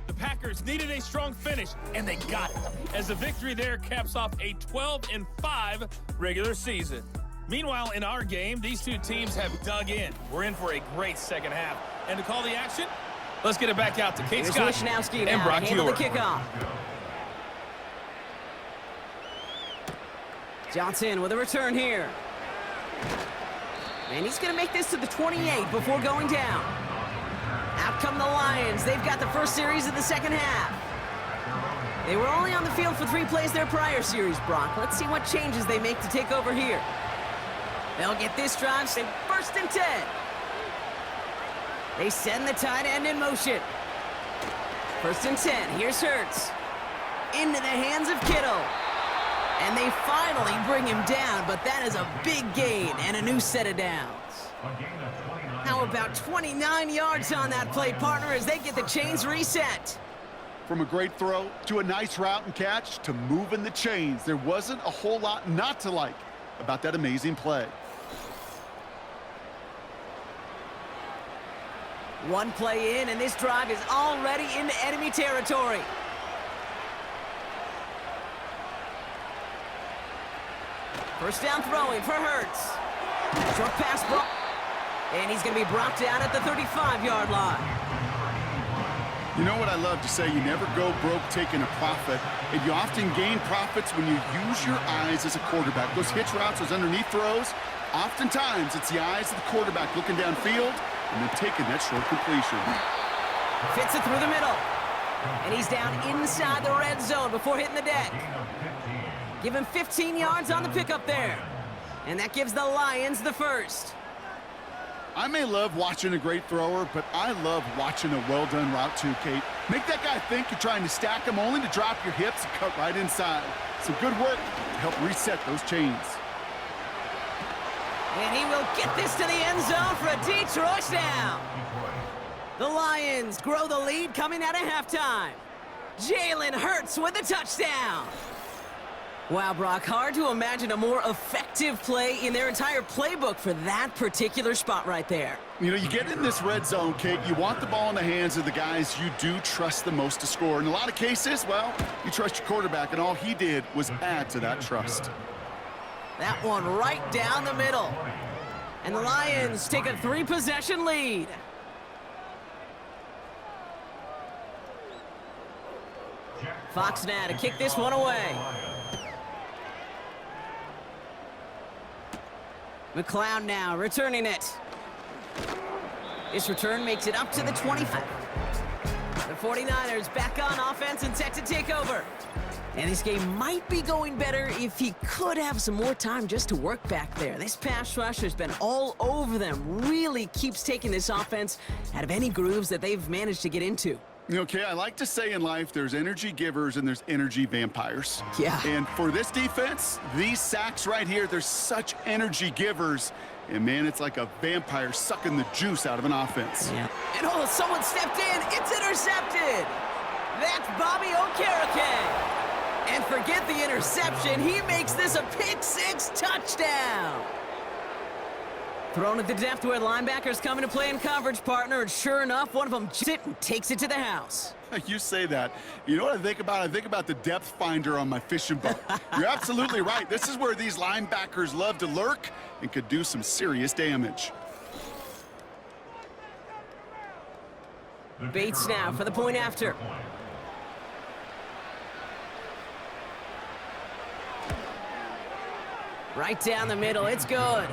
The Packers needed a strong finish, and they got it, as the victory there caps off a 12-5 regular season. Meanwhile, in our game, these two teams have dug in. We're in for a great second half. And to call the action, let's get it back out to Kate Scott and Brock handle the Dior. kickoff. Johnson with a return here. And he's going to make this to the 28 before going down. Out come the Lions. They've got the first series of the second half. They were only on the field for 3 plays their prior series, Brock. Let's see what changes they make to take over here. They'll get this drive, say 1st and 10. They send the tight end in motion. 1st and 10, here's Hurts. Into the hands of Kittle. And they finally bring him down, but that is a big gain and a new set of downs. How about 29 yards on that play, partner, as they get the chains reset. From a great throw to a nice route and catch to moving the chains, there wasn't a whole lot not to like about that amazing play. One play in, and this drive is already into enemy territory. First down throwing for Hurts. Short pass ball. And he's going to be brought down at the 35-yard line. You know what I love to say? You never go broke taking a profit, and you often gain profits when you use your eyes as a quarterback. Those hitch routes, those underneath throws, oftentimes it's the eyes of the quarterback looking downfield and then taking that short completion. Fits it through the middle. And he's down inside the red zone before hitting the deck. Give him 15 yards on the pickup there. And that gives the Lions the first. I may love watching a great thrower, but I love watching a well-done route too, Kate. Make that guy think you're trying to stack him only to drop your hips and cut right inside. Some good work to help reset those chains. And he will get this to the end zone for a Detroit down. The Lions grow the lead coming out of halftime. Jalen Hurts with a touchdown. Wow, Brock, hard to imagine a more effective play in their entire playbook for that particular spot right there. You know, you get in this red zone, Kate, you want the ball in the hands of the guys you do trust the most to score. In a lot of cases, well, you trust your quarterback, and all he did was add to that trust. That one right down the middle. And the Lions take a 3-possession lead. Fox now to kick this one away. McLeod now returning it. This return makes it up to the 25. The 49ers back on offense and set to take over. And this game might be going better if he could have some more time just to work back there. This pass rush has been all over them. Really keeps taking this offense out of any grooves that they've managed to get into. Okay, I like to say in life there's energy givers and there's energy vampires. Yeah. And for this defense, these sacks right here, they're such energy givers. And man, it's like a vampire sucking the juice out of an offense. Yeah. And oh, someone stepped in. It's intercepted. That's Bobby Okereke. And forget the interception. He makes this a pick-6 touchdown. Thrown at the depth where linebackers come into play in coverage, partner, and sure enough, one of them just and takes it to the house. You say that. You know what I think about? I think about the depth finder on my fishing boat. You're absolutely right. This is where these linebackers love to lurk and could do some serious damage. Bates now for the point after. Right down the middle, it's good.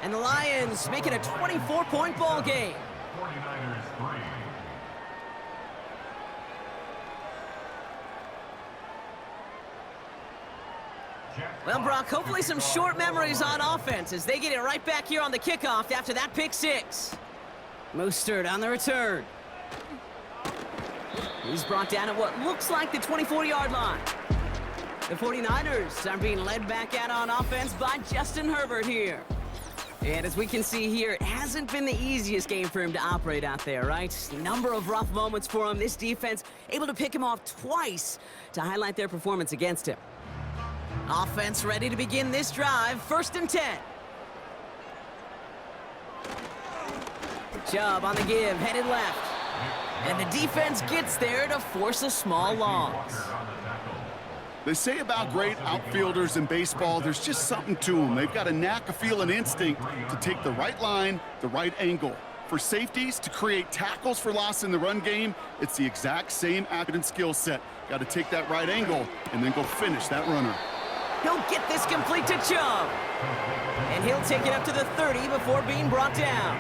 And the Lions make it a 24-point ball game. 49ers 3. Well, Brock, hopefully some short memories on offense as they get it right back here on the kickoff after that pick-6. Mostert on the return. He's brought down at what looks like the 24-yard line. The 49ers are being led back out on offense by Justin Herbert here. And as we can see here, it hasn't been the easiest game for him to operate out there, right? Number of rough moments for him. This defense able to pick him off twice to highlight their performance against him. Offense ready to begin this drive. 1st and 10. Chubb on the give, headed left. And the defense gets there to force a small loss. They say about great outfielders in baseball, there's just something to them. They've got a knack, a feel, an instinct to take the right line, the right angle. For safeties, to create tackles for loss in the run game, it's the exact same attitude and skill set. Got to take that right angle and then go finish that runner. He'll get this complete to Chubb. And he'll take it up to the 30 before being brought down.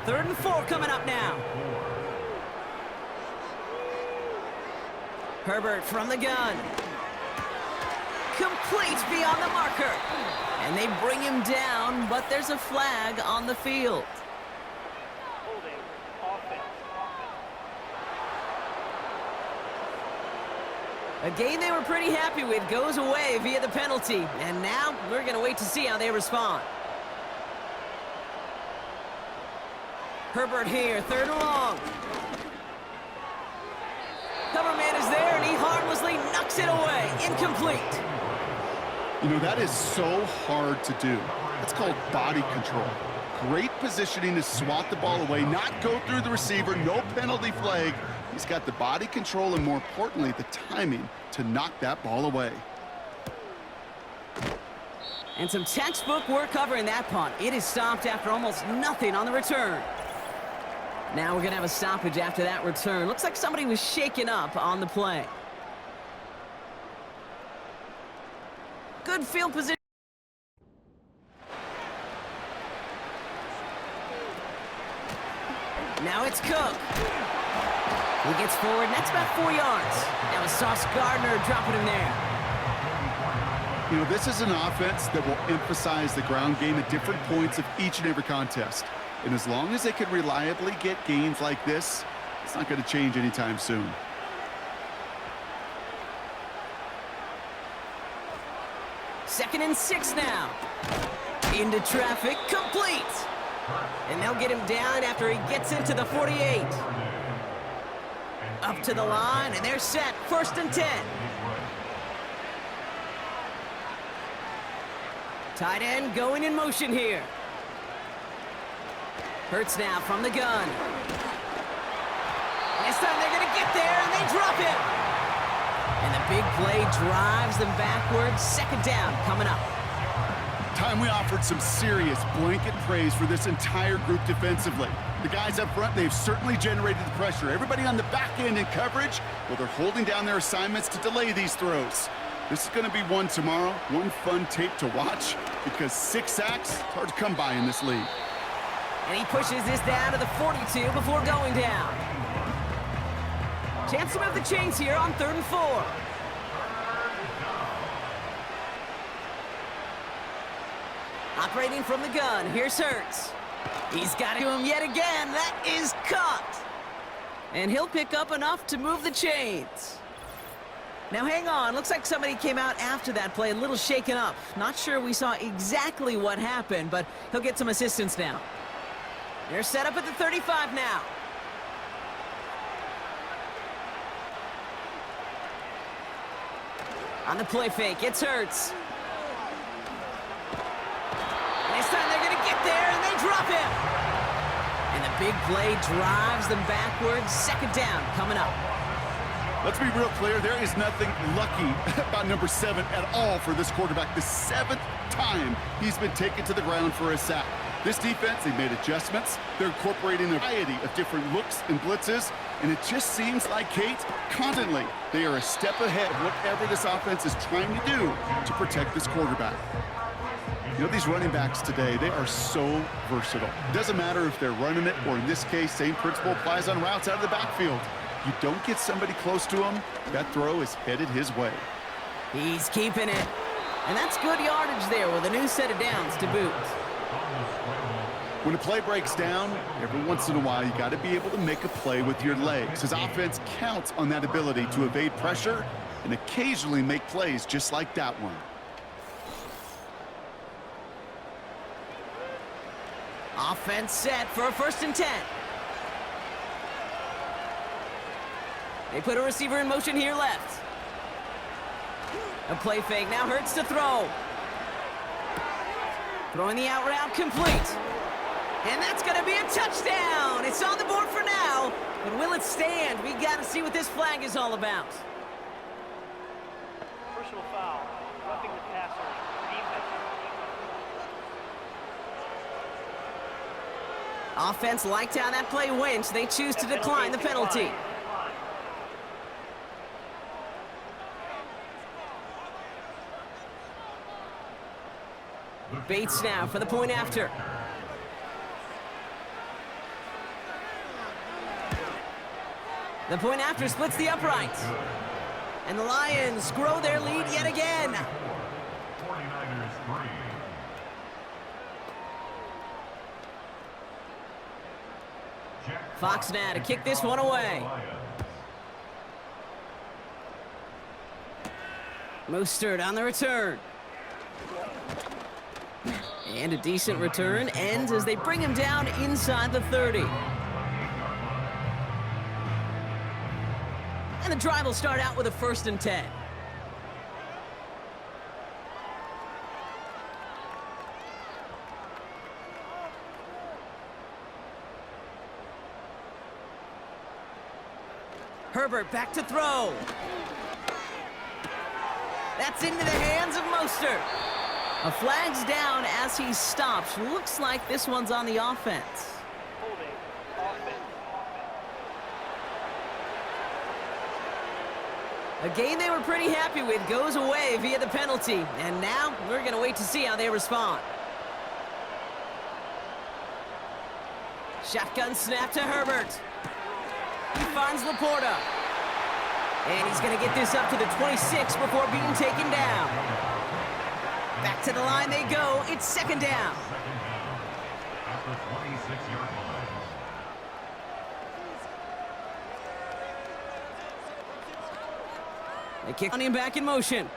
3rd and 4 coming up now. Herbert from the gun. Complete beyond the marker. And they bring him down, but there's a flag on the field. Holding offense. A game they were pretty happy with goes away via the penalty. And now we're going to wait to see how they respond. Herbert here, 3rd and long. Cover man is there, and he harmlessly knocks it away. Incomplete. You know, that is so hard to do. It's called body control. Great positioning to swat the ball away, not go through the receiver, no penalty flag. He's got the body control and, more importantly, the timing to knock that ball away. And some textbook work covering that punt. It is stopped after almost nothing on the return. Now we're going to have a stoppage after that return. Looks like somebody was shaken up on the play. Good field position. Now it's Cook. He gets forward, and that's about 4 yards. Now it's Sauce Gardner dropping him there. You know, this is an offense that will emphasize the ground game at different points of each and every contest. And as long as they can reliably get gains like this, it's not going to change anytime soon. Second and 6 now. Into traffic, complete. And they'll get him down after he gets into the 48. Up to the line, and they're set. First and 10. Tight end going in motion here. Hurts now from the gun. And this time they're going to get there, and they drop him. And the big play drives them backwards. Second down coming up. Time we offered some serious blanket praise for this entire group defensively. The guys up front, they've certainly generated the pressure. Everybody on the back end in coverage, well, they're holding down their assignments to delay these throws. This is going to be one tomorrow, one fun tape to watch, because 6 sacks, it's hard to come by in this league. And he pushes this down to the 42 before going down. Chance to move the chains here on 3rd and 4. Operating from the gun, here's Hurts. He's got to him yet again. That is caught. And he'll pick up enough to move the chains. Now hang on, looks like somebody came out after that play a little shaken up. Not sure we saw exactly what happened, but he'll get some assistance now. They're set up at the 35 now. On the play fake, it's Hurts. And this time they're going to get there, and they drop him. And the big play drives them backwards. Second down coming up. Let's be real clear, there is nothing lucky about number 7 at all for this quarterback. The 7th time he's been taken to the ground for a sack. This defense, they've made adjustments. They're incorporating a variety of different looks and blitzes, and it just seems like, Kate, constantly, they are a step ahead of whatever this offense is trying to do to protect this quarterback. You know, these running backs today, they are so versatile. It doesn't matter if they're running it, or in this case, same principle applies on routes out of the backfield. You don't get somebody close to him, that throw is headed his way. He's keeping it. And that's good yardage there with a new set of downs to boot. When a play breaks down, every once in a while, you got to be able to make a play with your legs. His offense counts on that ability to evade pressure and occasionally make plays just like that one. Offense set for a 1st and 10. They put a receiver in motion here left. A play fake, now Hurts to throw. Throwing the out route complete. And that's going to be a touchdown. It's on the board for now. But will it stand? We got to see what this flag is all about. Personal foul. Roughing the passer. Defense. Offense liked how that play went, so they choose to decline the penalty. Bates now for the point after. The point after splits the upright. And the Lions grow their lead yet again. 49ers 3. Fox now to kick this one away. Mostert on the return. And a decent return ends as they bring him down inside the 30. And the drive will start out with a 1st and 10. Herbert back to throw. That's into the hands of Mostert. A flag's down as he stops. Looks like this one's on the offense. Holding. Offense. A game they were pretty happy with goes away via the penalty. And now we're going to wait to see how they respond. Shotgun snap to Herbert. He finds Laporta. And he's going to get this up to the 26 before being taken down. Back to the line they go. It's second down. At the 26-yard line. They kick on him back in motion.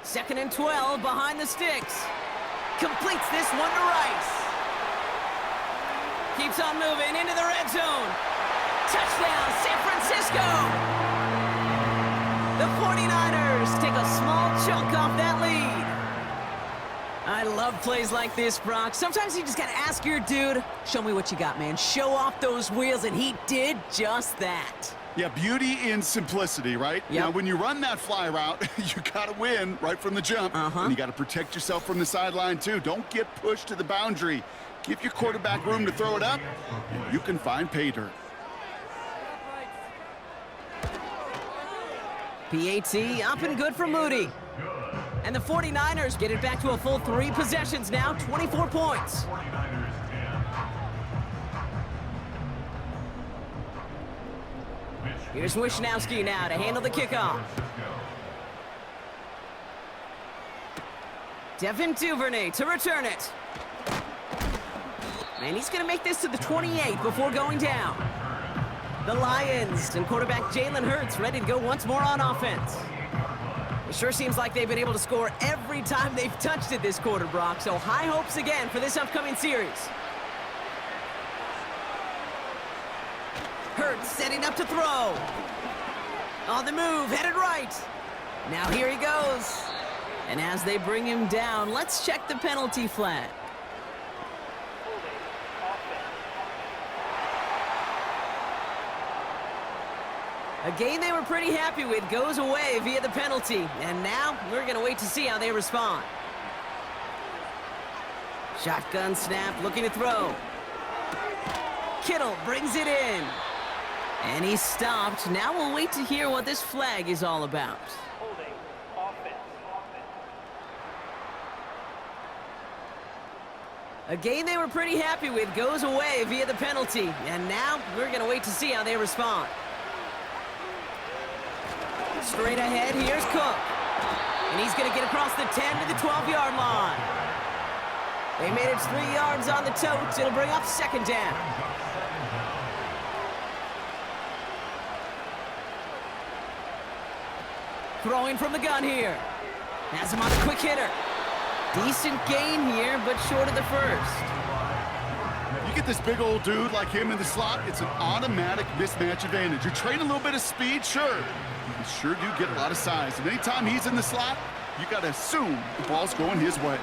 Second and 12 behind the sticks. Completes this one to Rice. Keeps on moving into the red zone. Touchdown, San Francisco! The 49ers take a small chunk off that lead. I love plays like this, Brock. Sometimes you just gotta ask your dude, show me what you got, man. Show off those wheels, and he did just that. Yeah, beauty in simplicity, right? Yep. Now, when you run that fly route, you got to win right from the jump. And you got to protect yourself from the sideline, too. Don't get pushed to the boundary. Give your quarterback room to throw it up, and you can find pay dirt. PAT up and good for Moody. And the 49ers get it back to a full 3 possessions now, 24 points. 49ers 10. Here's Wishnowski now to handle the kickoff. Devin Duvernay to return it. And he's going to make this to the 28 before going down. The Lions and quarterback Jalen Hurts ready to go once more on offense. It sure seems like they've been able to score every time they've touched it this quarter, Brock. So high hopes again for this upcoming series. Hurts setting up to throw. On the move, headed right. Now here he goes. And as they bring him down, let's check the penalty flag. A game they were pretty happy with goes away via the penalty. And now we're going to wait to see how they respond. Shotgun snap, looking to throw. Kittle brings it in. And he's stopped. Now we'll wait to hear what this flag is all about. Holding offense. A game they were pretty happy with goes away via the penalty. And now we're going to wait to see how they respond. Straight ahead, here's Cook. And he's going to get across the 10 to the 12-yard line. They made it 3 yards on the totes. It'll bring up second down. Throwing from the gun here. Has him on a quick hitter. Decent gain here, but short of the first. You get this big old dude like him in the slot, it's an automatic mismatch advantage. You train a little bit of speed, sure. You sure do get a lot of size. And anytime he's in the slot, you got to assume the ball's going his way.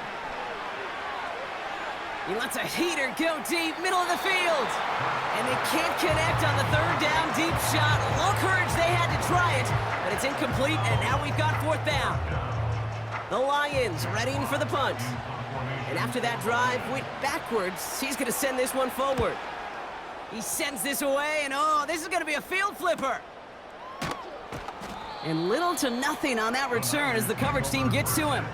He lets a heater go deep, middle of the field. And they can't connect on the third down deep shot. Low courage, they had to try it, but it's incomplete, and now we've got fourth down. The Lions readying for the punt. And after that drive went backwards, he's going to send this one forward. He sends this away, and oh, this is going to be a field flipper. And little to nothing on that return as the coverage team gets to him.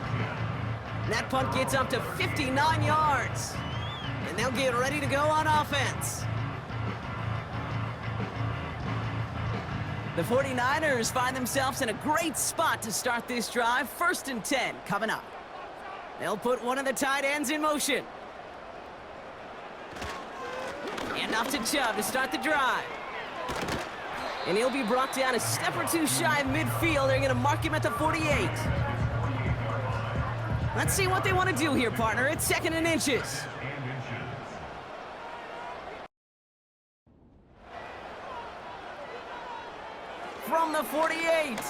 And that punt gets up to 59 yards. And they'll get ready to go on offense. The 49ers find themselves in a great spot to start this drive. 1st and 10 coming up. They'll put one of the tight ends in motion. And off to Chubb to start the drive. And he'll be brought down a step or two shy of midfield. They're going to mark him at the 48. Let's see what they want to do here, partner. It's 2nd and inches. From the 48.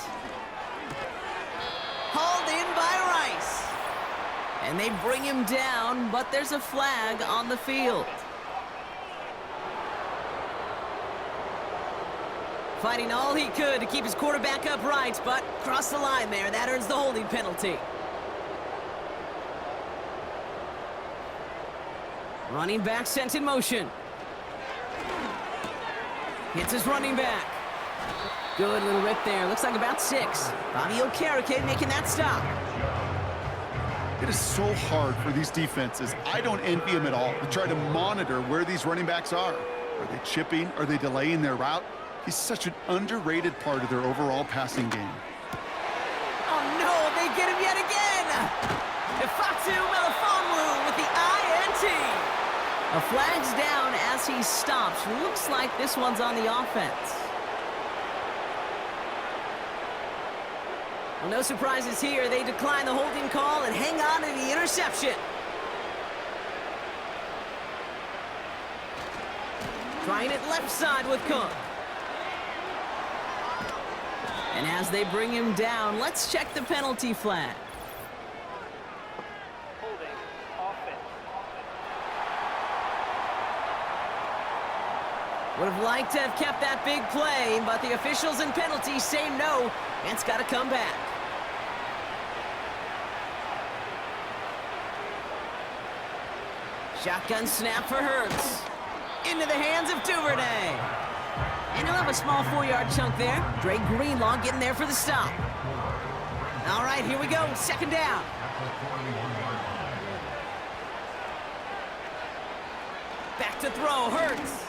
Hauled in by Rice. And they bring him down, but there's a flag on the field. Fighting all he could to keep his quarterback upright, but crossed the line there. That earns the holding penalty. Running back sent in motion. Hits his running back. Good little rip there. Looks like about 6. Bobby Okereke making that stop. It is so hard for these defenses. I don't envy them at all to try to monitor where these running backs are. Are they chipping? Are they delaying their route? He's such an underrated part of their overall passing game. Oh, no, Ifatu Melifonwu with the INT. A flag's down as he stops. Looks like this one's on the offense. Well, no surprises here. They decline the holding call and hang on to the interception. Trying it left side with Cook. And as they bring him down, let's check the penalty flag. Holding. Offense. Would have liked to have kept that big play, but the officials and penalties say no, and it's got to come back. Shotgun snap for Hurts. Into the hands of Duvernay. And he'll have a small 4-yard chunk there. Dre Greenlaw getting there for the stop. All right, here we go. Second down. Back to throw. Hurts.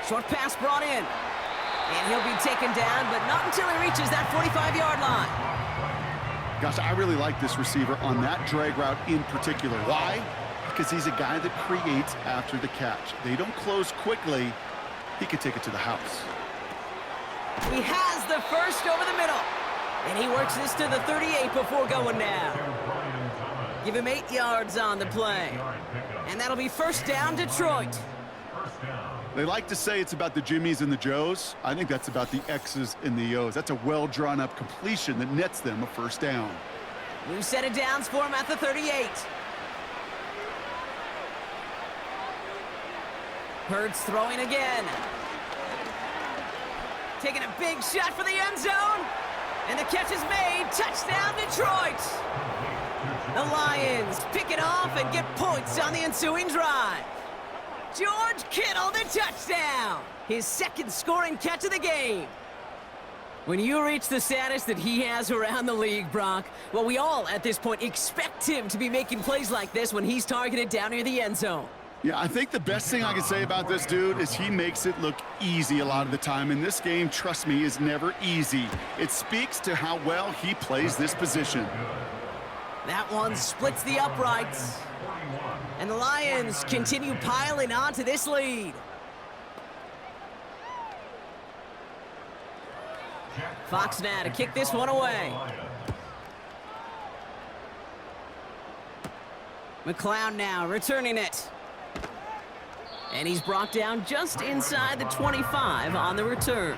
Short pass brought in. And he'll be taken down, but not until he reaches that 45-yard line. Gosh, I really like this receiver on that drag route in particular. Why? Because he's a guy that creates after the catch. They don't close quickly. He could take it to the house. He has the first over the middle. And he works this to the 38 before going down. Give him 8 yards on the play. And that'll be first down, Detroit. They like to say it's about the Jimmies and the Joes. I think that's about the X's and the O's. That's a well-drawn-up completion that nets them a first down. New set of downs for him at the 38. Hurts throwing again. Taking a big shot for the end zone. And the catch is made. Touchdown, Detroit. The Lions pick it off and get points on the ensuing drive. George Kittle, the touchdown. His second scoring catch of the game. When you reach the status that he has around the league, Brock, well, we all at this point expect him to be making plays like this when he's targeted down near the end zone. Yeah, I think the best thing I can say about this dude is he makes it look easy a lot of the time. And this game, trust me, is never easy. It speaks to how well he plays this position. That one splits the uprights. And the Lions continue piling on to this lead. Fox now to kick this one away. McLeod now returning it. And he's brought down just inside the 25 on the return.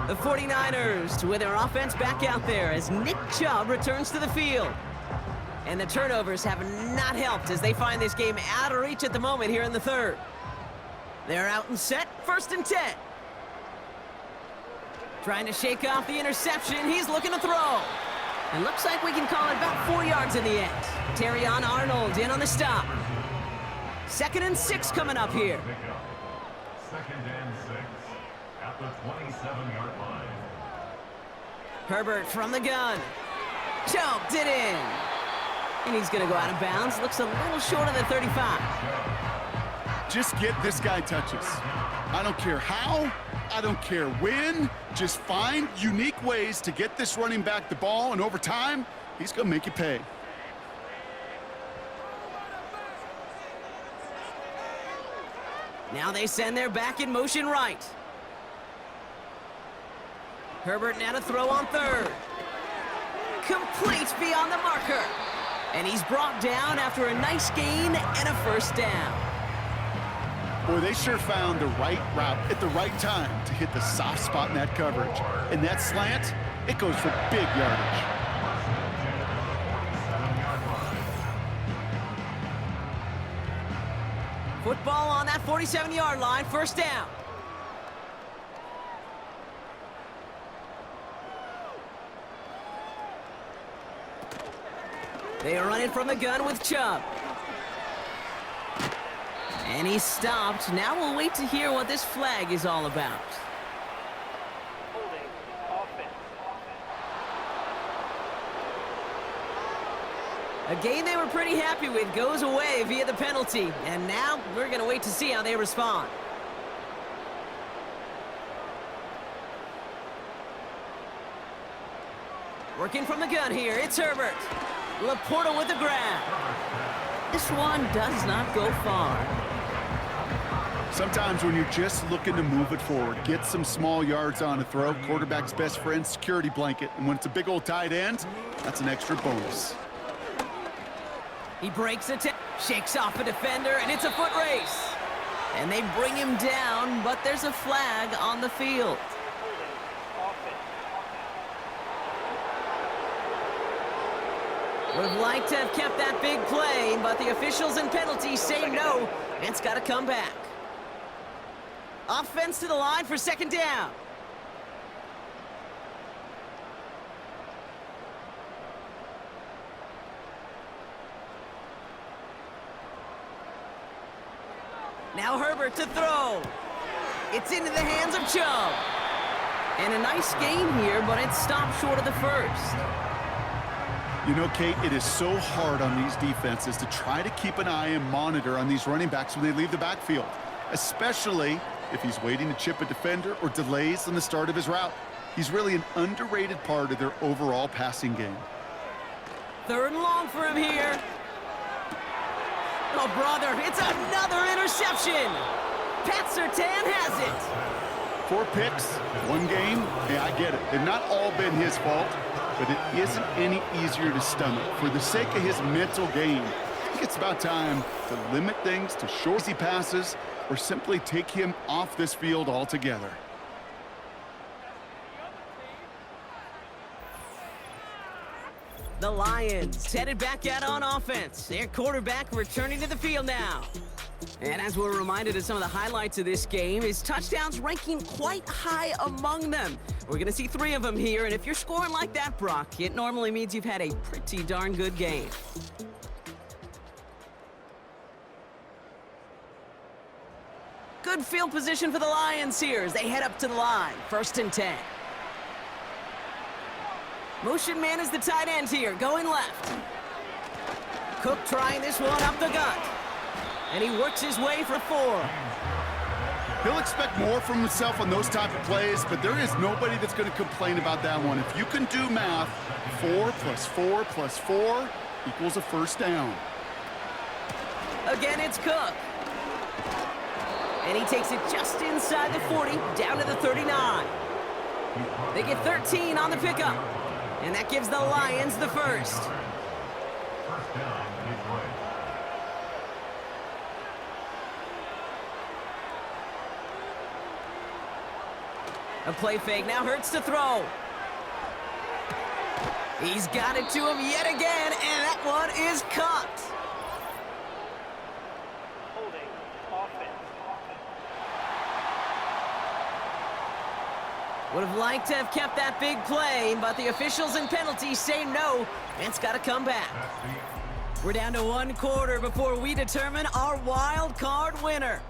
The 49ers with their offense back out there as Nick Chubb returns to the field. And the turnovers have not helped as they find this game out of reach at the moment here in the third. They're out and set, 1st and 10. Trying to shake off the interception, he's looking to throw. And looks like we can call it about 4 yards in the end. Terrion Arnold in on the stop. 2nd and 6 coming up here. 2nd and 6 at the 27-yard line. Herbert from the gun. Jumped it in. And he's going to go out of bounds. Looks a little short of the 35. Just get this guy touches. I don't care how. I don't care when. Just find unique ways to get this running back the ball, and over time, he's going to make you pay. Now they send their back in motion right. Herbert now to throw on 3rd. Complete beyond the marker. And he's brought down after a nice gain and a first down. Boy, they sure found the right route at the right time to hit the soft spot in that coverage. And that slant, it goes for big yardage. Football on that 47-yard line, first down. They are running from the gun with Chubb. And he's stopped. Now we'll wait to hear what this flag is all about. Holding. Offense. A game they were pretty happy with goes away via the penalty. And now we're going to wait to see how they respond. Working from the gun here, it's Herbert. Laporta with the grab. This one does not go far. Sometimes when you're just looking to move it forward, get some small yards on a throw, quarterback's best friend, security blanket. And when it's a big old tight end, that's an extra bonus. He breaks it, shakes off a defender, and it's a foot race. And they bring him down, but there's a flag on the field. Would have liked to have kept that big play, but the officials and penalties say no, and it's got to come back. Offense to the line for second down. Now Herbert to throw. It's into the hands of Chubb. And a nice gain here, but it stopped short of the first. You know, Kate, it is so hard on these defenses to try to keep an eye and monitor on these running backs when they leave the backfield, especially if he's waiting to chip a defender or delays in the start of his route. He's really an underrated part of their overall passing game. Third and long for him here. Oh, brother, it's another interception. Pat Surtain has it. 4 picks, 1 game. Hey, I get it. They've not all been his fault, but it isn't any easier to stomach. For the sake of his mental game, I think it's about time to limit things to short passes or simply take him off this field altogether. The Lions headed back out on offense. Their quarterback returning to the field now. And as we're reminded of some of the highlights of this game, his touchdowns ranking quite high among them. We're going to see 3 of them here, and if you're scoring like that, Brock, it normally means you've had a pretty darn good game. Good field position for the Lions here as they head up to the line. 1st and 10. Motion man is the tight end here, going left. Cook trying this one up the gut. And he works his way for 4. He'll expect more from himself on those type of plays, but there is nobody that's going to complain about that one. If you can do math, 4 plus 4 plus 4 equals a first down. Again, it's Cook. And he takes it just inside the 40, down to the 39. They get 13 on the pickup. And that gives the Lions the first. First down, Detroit. A play fake, now Hurts to throw. He's got it to him yet again, and that one is caught. Holding offense. Would have liked to have kept that big play, but the officials and penalties say no, and it's got to come back. We're down to 1 quarter before we determine our wild card winner.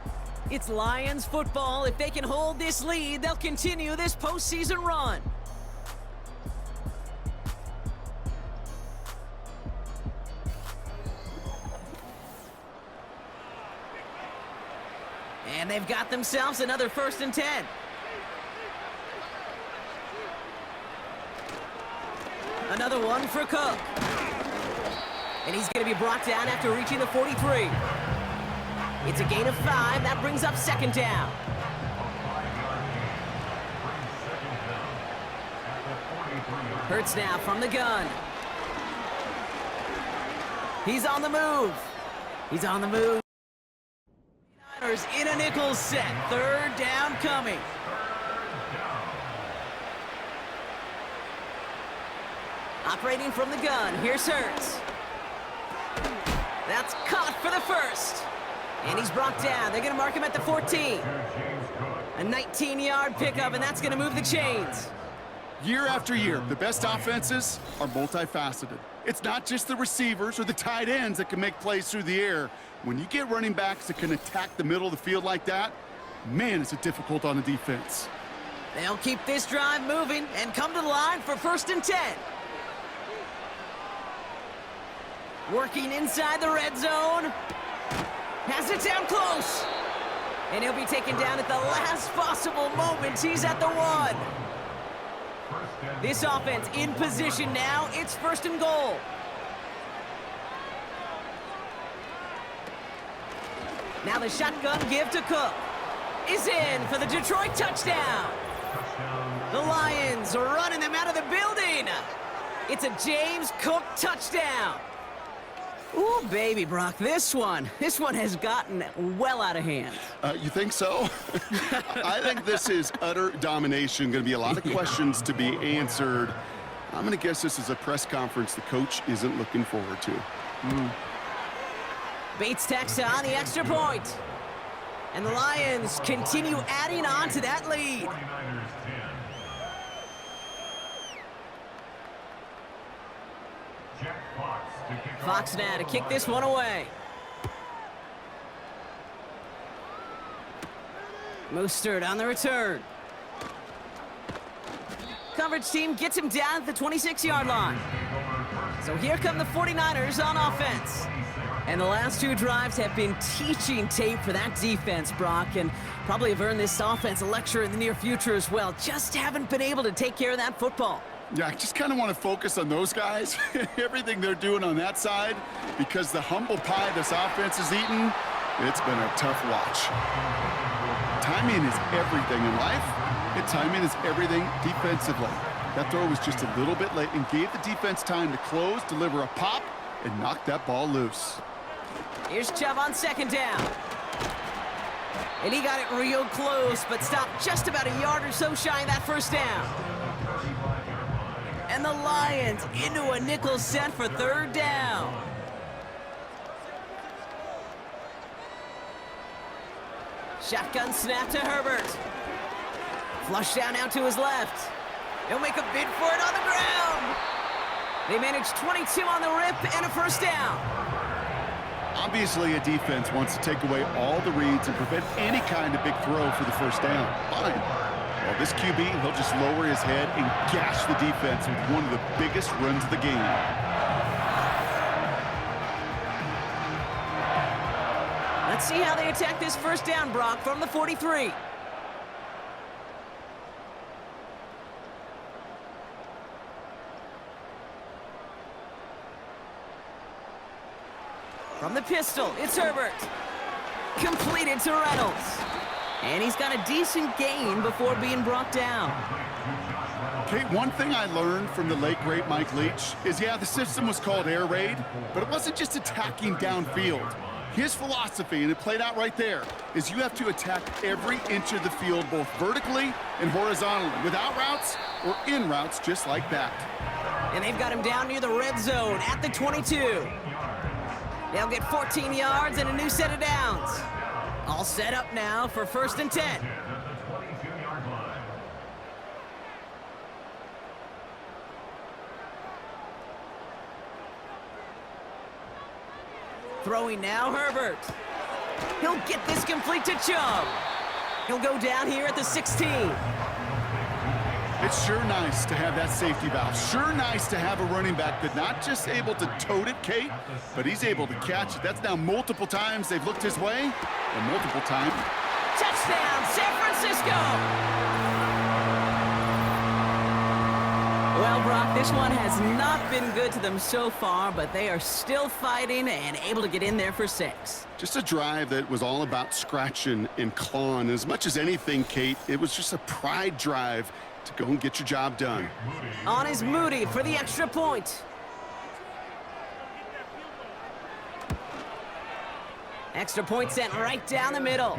It's Lions football. If they can hold this lead, they'll continue this postseason run. And they've got themselves another 1st and 10. Another one for Cook. And he's going to be brought down after reaching the 43. It's a gain of 5. That brings up 2nd down. Hurts now from the gun. He's on the move. He's on the move. Niners in a nickel set. 3rd down coming. Operating from the gun, here's Hurts. That's caught for the first. And he's brought down. They're going to mark him at the 14. A 19-yard pickup, and that's going to move the chains. Year after year, the best offenses are multifaceted. It's not just the receivers or the tight ends that can make plays through the air. When you get running backs that can attack the middle of the field like that, man, is it difficult on the defense. They'll keep this drive moving and come to the line for 1st and 10. Working inside the red zone. Has it down close. And he'll be taken down at the last possible moment. He's at the 1. This offense in position now. It's 1st and goal. Now the shotgun give to Cook. Is in for the Detroit touchdown. The Lions are running them out of the building. It's a James Cook touchdown. Ooh, baby, Brock, this one has gotten well out of hand. You think so? I think this is utter domination. Going to be a lot of questions to be answered. I'm going to guess this is a press conference the coach isn't looking forward to. Bates tacks on the extra point. And the Lions continue adding on to that lead. Fox now to kick this one away. Mostert on the return. Coverage team gets him down at the 26-yard line. So here come the 49ers on offense. And the last 2 drives have been teaching tape for that defense, Brock, and probably have earned this offense a lecture in the near future as well. Just haven't been able to take care of that football. Yeah, I just kind of want to focus on those guys, everything they're doing on that side, because the humble pie this offense is eating, it's been a tough watch. Timing is everything in life, and timing is everything defensively. That throw was just a little bit late and gave the defense time to close, deliver a pop, and knock that ball loose. Here's Chubb on 2nd down. And he got it real close, but stopped just about a yard or so shy of that 1st down. And the Lions into a nickel set for 3rd down. Shotgun snap to Herbert. Flush down out to his left. He'll make a bid for it on the ground. They managed 22 on the rip and a 1st down. Obviously, a defense wants to take away all the reads and prevent any kind of big throw for the 1st down. Fine. Well, this QB, he'll just lower his head and gash the defense with one of the biggest runs of the game. Let's see how they attack this 1st down, Brock, from the 43. From the pistol, it's Herbert. Completed to Reynolds. And he's got a decent gain before being brought down. Okay, one thing I learned from the late, great Mike Leach is, yeah, the system was called air raid, but it wasn't just attacking downfield. His philosophy, and it played out right there, is you have to attack every inch of the field, both vertically and horizontally, without routes or in routes just like that. And they've got him down near the red zone at the 22. They'll get 14 yards and a new set of downs. All set up now for 1st and 10. Throwing now, Herbert. He'll get this complete to Chubb. He'll go down here at the 16. It's sure nice to have that safety valve. Sure nice to have a running back that's not just able to tote it, Kate, but he's able to catch it. That's now multiple times they've looked his way, and multiple times. Touchdown, San Francisco! Well, Brock, this one has not been good to them so far, but they are still fighting and able to get in there for 6. Just a drive that was all about scratching and clawing. As much as anything, Kate, it was just a pride drive to go and get your job done. On is Moody for the extra point. Extra point sent right down the middle.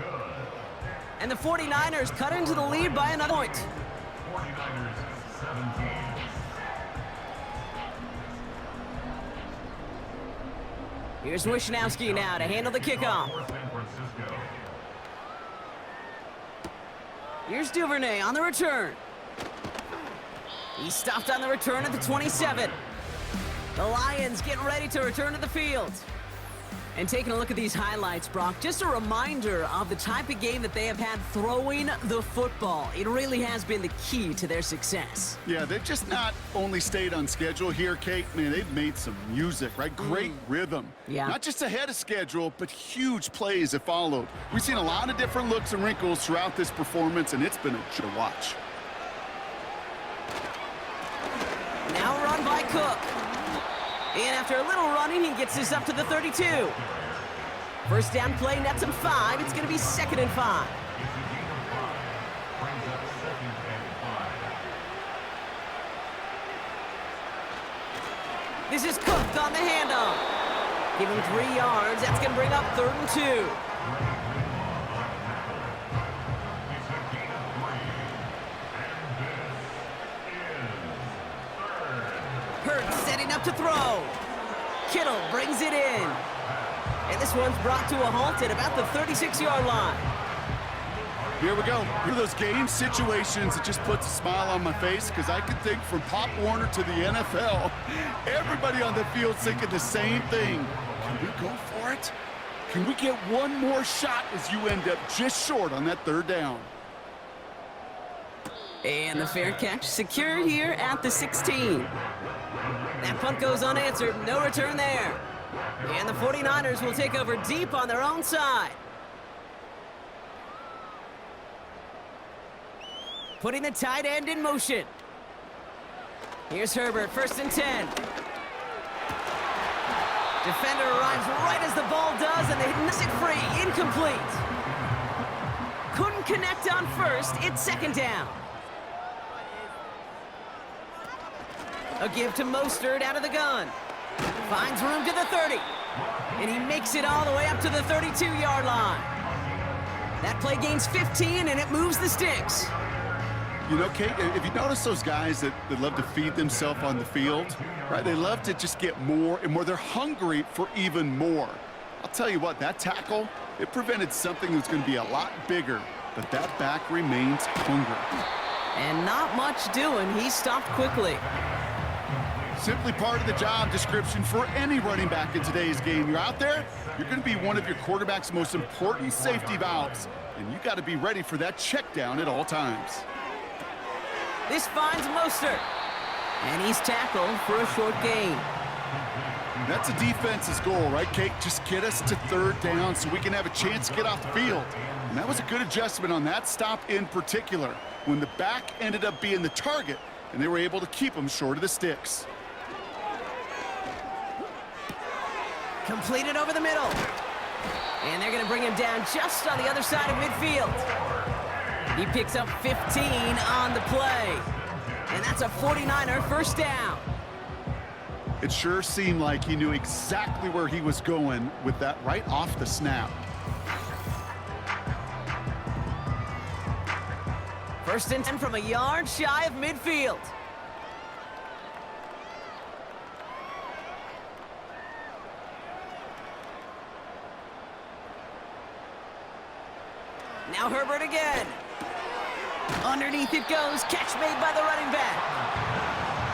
And the 49ers cut into the lead by another point. 49ers 17. Here's Wishnowski now to handle the kickoff. Here's Duvernay on the return. He stopped on the return at the 27. The Lions getting ready to return to the field. And taking a look at these highlights, Brock, just a reminder of the type of game that they have had throwing the football. It really has been the key to their success. Yeah, they've just not only stayed on schedule here, Kate. Man, they've made some music, right? Great rhythm. Yeah. Not just ahead of schedule, but huge plays have followed. We've seen a lot of different looks and wrinkles throughout this performance, and it's been a joy to watch. Now run by Cook. And after a little running, he gets this up to the 32. First down play nets him 5. It's going to be 2nd and 5. This is Cook on the handoff. Give him 3 yards. That's going to bring up 3rd and 2. Hurts setting up to throw. Kittle brings it in. And this one's brought to a halt at about the 36-yard line. Here we go. One of those game situations that just puts a smile on my face because I can think from Pop Warner to the NFL, everybody on the field's thinking the same thing. Can we go for it? Can we get one more shot as you end up just short on that 3rd down? And the fair catch secured here at the 16. That punt goes unanswered. No return there. And the 49ers will take over deep on their own side. Putting the tight end in motion. Here's Herbert, 1st and 10. Defender arrives right as the ball does, and they miss it free. Incomplete. Couldn't connect on 1st. It's 2nd down. A give to Mostert out of the gun. Finds room to the 30. And he makes it all the way up to the 32-yard line. That play gains 15, and it moves the sticks. You know, Kate, if you notice those guys that love to feed themselves on the field, right? They love to just get more and more. They're hungry for even more. I'll tell you what, that tackle, it prevented something that's going to be a lot bigger, but that back remains hungry. And not much doing. He stopped quickly. Simply part of the job description for any running back in today's game. You're out there, you're going to be one of your quarterback's most important safety valves, and you got to be ready for that check down at all times. This finds Mostert, and he's tackled for a short gain. That's a defense's goal, right, Kate? Just get us to 3rd down so we can have a chance to get off the field. And that was a good adjustment on that stop in particular, when the back ended up being the target, and they were able to keep him short of the sticks. Completed over the middle. And they're going to bring him down just on the other side of midfield. He picks up 15 on the play. And that's a 49er 1st down. It sure seemed like he knew exactly where he was going with that right off the snap. 1st and 10 from a yard shy of midfield. Now Herbert again. Underneath it goes. Catch made by the running back.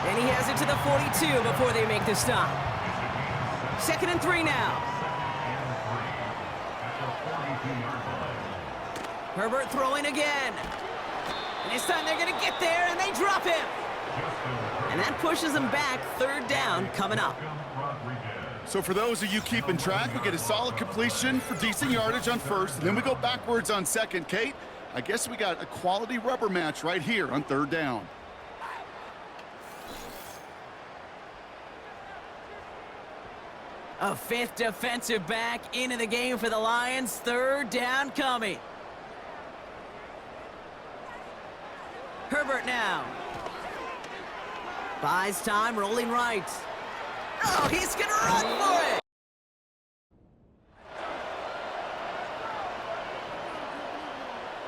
And he has it to the 42 before they make the stop. 2nd and 3 now. Herbert throwing again. And this time they're going to get there, and they drop him. And that pushes them back. 3rd down coming up. So for those of you keeping track, we get a solid completion for decent yardage on 1st, and then we go backwards on 2nd. Kate, I guess we got a quality rubber match right here on 3rd down. A 5th defensive back into the game for the Lions. 3rd down coming. Herbert now. Buys time, rolling right. Oh, he's going to run for it.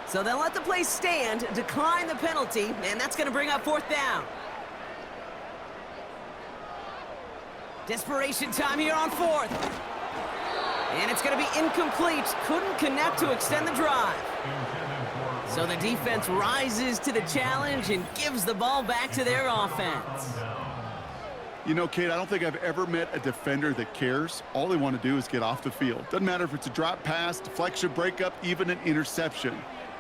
So they'll let the play stand, decline the penalty, and that's going to bring up 4th down. Desperation time here on 4th. And it's going to be incomplete. Couldn't connect to extend the drive. So the defense rises to the challenge and gives the ball back to their offense. You know, Kate, I don't think I've ever met a defender that cares. All they want to do is get off the field. Doesn't matter if it's a drop pass, deflection, breakup, even an interception.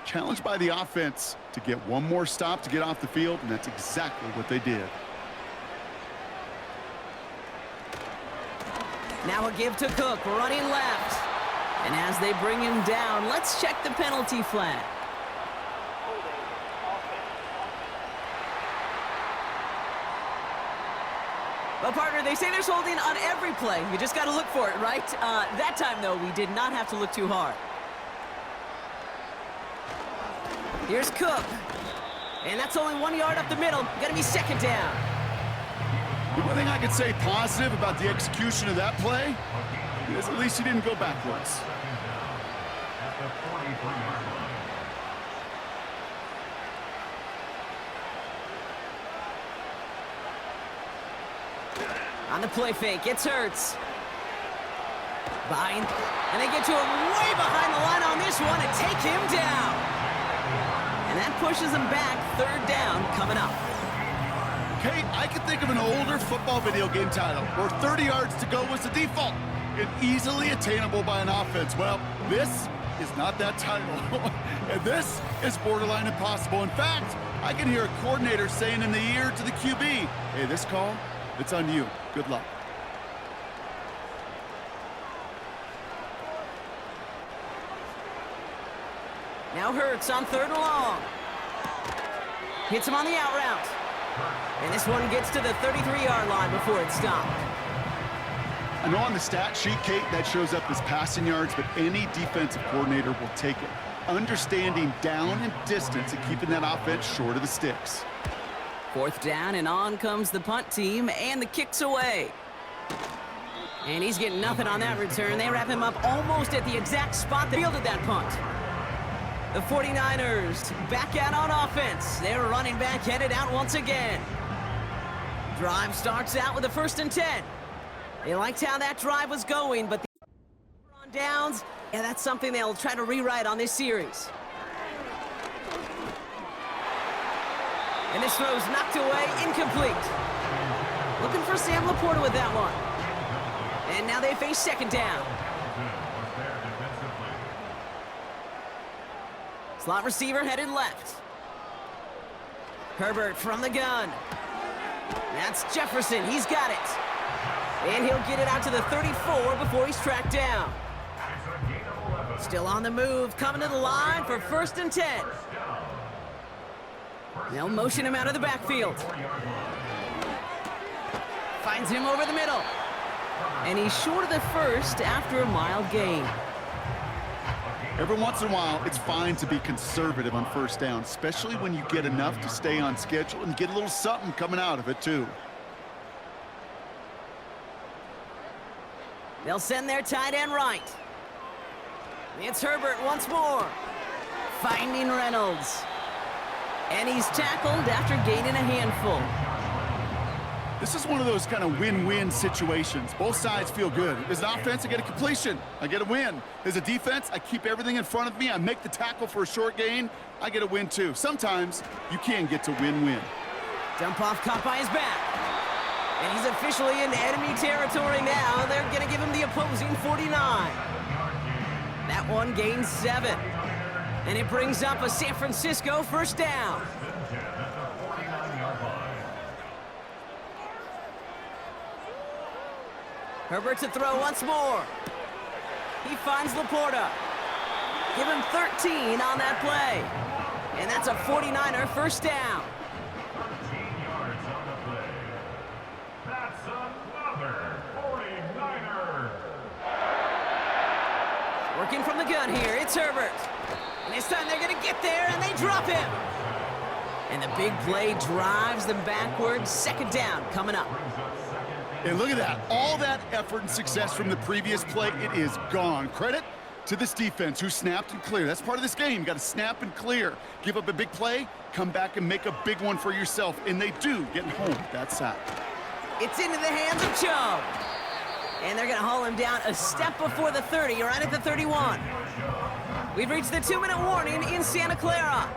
Challenged by the offense to get one more stop to get off the field, and that's exactly what they did. Now a give to Cook, running left. And as they bring him down, let's check the penalty flag. Well, partner, they say there's holding on every play. You just got to look for it, right? That time, though, we did not have to look too hard. Here's Cook. And that's only 1 yard up the middle. Going to be second down. The one thing I could say positive about the execution of that play is at least he didn't go backwards. At the 43-yard line. On the play fake, it's Hurts. Behind, and they get to him way behind the line on this one and take him down. And that pushes him back, third down coming up. Kate, I can think of an older football video game title where 30 yards to go was the default and easily attainable by an offense. Well, this is not that title. And this is borderline impossible. In fact, I can hear a coordinator saying in the ear to the QB, hey, this call, it's on you. Good luck. Now Hurts on third and long. Hits him on the out route. And this one gets to the 33-yard line before it's stopped. I know on the stat sheet, Kate, that shows up as passing yards, but any defensive coordinator will take it. Understanding down and distance and keeping that offense short of the sticks. Fourth down, and on comes the punt team, and the kick's away. And he's getting nothing on that return. They wrap him up almost at the exact spot they fielded that punt. The 49ers back out on offense. Their running back headed out once again. Drive starts out with a 1st and 10. They liked how that drive was going, but the on downs, yeah, that's something they'll try to rewrite on this series. And this throw's knocked away, incomplete. Looking for Sam Laporta with that one. And now they face second down. Slot receiver headed left. Herbert from the gun. That's Jefferson, he's got it. And he'll get it out to the 34 before he's tracked down. Still on the move, coming to the line for 1st and 10. They'll motion him out of the backfield. Finds him over the middle. And he's short of the first after a mild gain. Every once in a while, it's fine to be conservative on 1st down, especially when you get enough to stay on schedule and get a little something coming out of it, too. They'll send their tight end right. It's Herbert once more. Finding Reynolds. And he's tackled after gaining a handful. This is one of those kind of win-win situations. Both sides feel good. As an offense, I get a completion. I get a win. As a defense, I keep everything in front of me. I make the tackle for a short gain. I get a win, too. Sometimes, you can get to win-win. Dump off caught by his back. And he's officially in enemy territory now. They're going to give him the opposing 49. That one gains 7. And it brings up a San Francisco 1st down. Herbert to throw once more. He finds Laporta. Give him 13 on that play. And that's a 49er 1st down. 13 yards on the play. That's another 49er. Working from the gun here, it's Herbert. And this time they're going to get there, and they drop him. And the big play drives them backwards. 2nd down coming up. And look at that. All that effort and success from the previous play, it is gone. Credit to this defense who snapped and cleared. That's part of this game. You got to snap and clear. Give up a big play, come back and make a big one for yourself. And they do, getting home with that sack. It's into the hands of Chubb. And they're going to haul him down a step before the 30, right at the 31. We've reached the 2-minute warning in Santa Clara.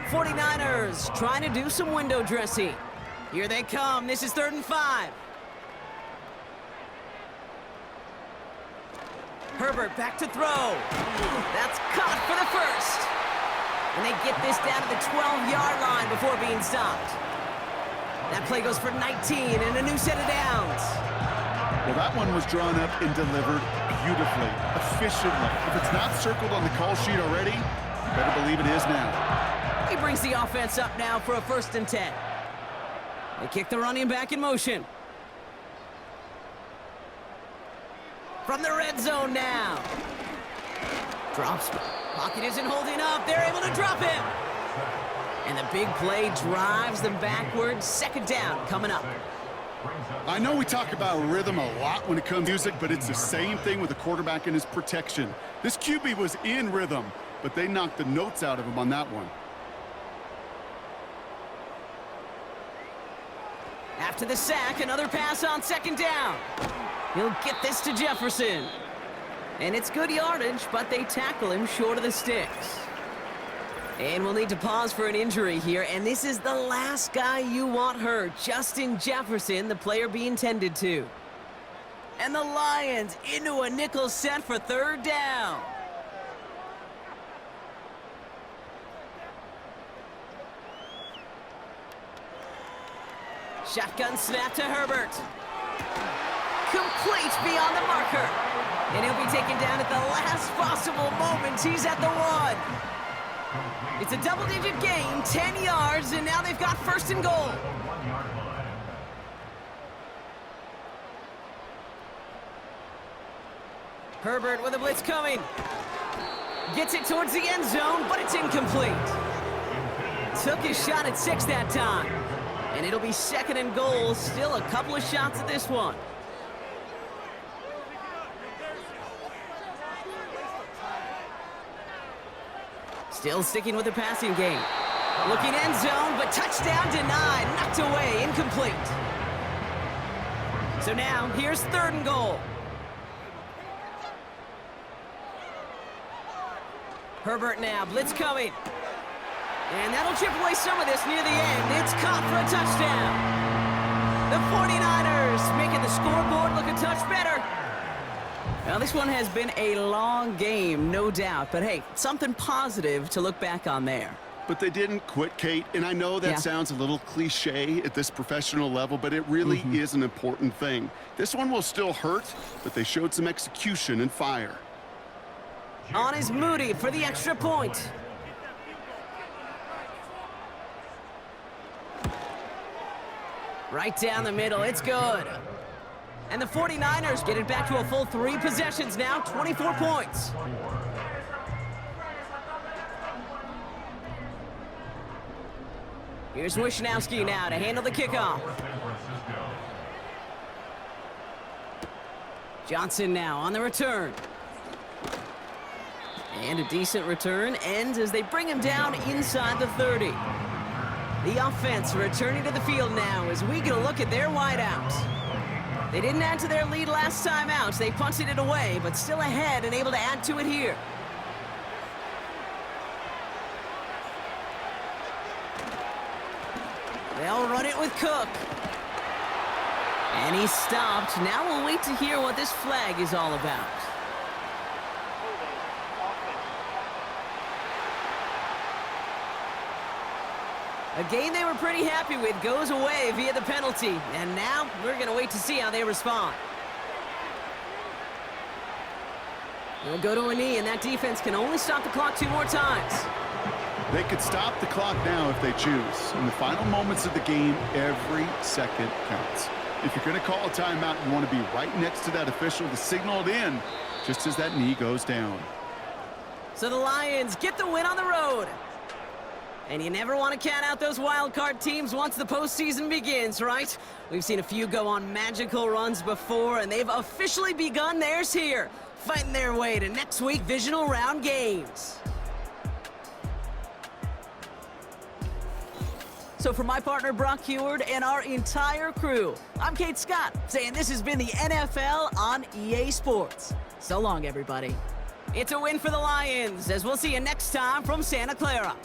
49ers trying to do some window dressing. Here they come. This is 3rd and 5. Herbert back to throw. That's caught for the 1st. And they get this down to the 12-yard line before being stopped. That play goes for 19 and a new set of downs. Well, that one was drawn up and delivered beautifully, efficiently. If it's not circled on the call sheet already, you better believe it is now. He brings the offense up now for a 1st and 10. They kick the running back in motion. From the red zone now. Drops. Pocket isn't holding up. They're able to drop him. And the big play drives them backwards. Second down coming up. I know we talk about rhythm a lot when it comes to music, but it's the same thing with the quarterback and his protection. This QB was in rhythm, but they knocked the notes out of him on that one. After the sack, another pass on second down. He'll get this to Jefferson. And it's good yardage, but they tackle him short of the sticks. And we'll need to pause for an injury here, and this is the last guy you want hurt. Justin Jefferson, the player being tended to. And the Lions into a nickel set for third down. Shotgun snap to Herbert. Complete beyond the marker. And he'll be taken down at the last possible moment. He's at the 1. It's a double-digit gain, 10 yards, and now they've got first and goal. Herbert with a blitz coming. Gets it towards the end zone, but it's incomplete. Took his shot at 6 that time. And it'll be second and goal. Still a couple of shots at this one. Still sticking with the passing game. Looking end zone, but touchdown denied. Knocked away, incomplete. So now, here's third and goal. Herbert now, blitz coming. And that'll chip away some of this near the end. It's caught for a touchdown. The 49ers making the scoreboard look a touch better. Now, this one has been a long game, no doubt. But, hey, something positive to look back on there. But they didn't quit, Kate. And I know that sounds a little cliche at this professional level, but it really is an important thing. This one will still hurt, but they showed some execution and fire. On is Moody for the extra point. Right down the middle, it's good. And the 49ers get it back to a full 3 possessions now, 24 points. Here's Wishnowski now to handle the kickoff. Johnson now on the return. And a decent return ends as they bring him down inside the 30. The offense returning to the field now as we get a look at their wideouts. They didn't add to their lead last time out. They punted it away, but still ahead and able to add to it here. They'll run it with Cook. And he's stopped. Now we'll wait to hear what this flag is all about. A game they were pretty happy with goes away via the penalty. And now we're going to wait to see how they respond. They'll go to a knee, and that defense can only stop the clock 2 more times. They could stop the clock now if they choose. In the final moments of the game, every second counts. If you're going to call a timeout, you want to be right next to that official to signal it in just as that knee goes down. So the Lions get the win on the road. And you never want to count out those wild card teams once the postseason begins, right? We've seen a few go on magical runs before, and they've officially begun theirs here, fighting their way to next week divisional round games. So for my partner Brock Heward and our entire crew, I'm Kate Scott, saying this has been the NFL on EA Sports. So long, everybody. It's a win for the Lions, as we'll see you next time from Santa Clara.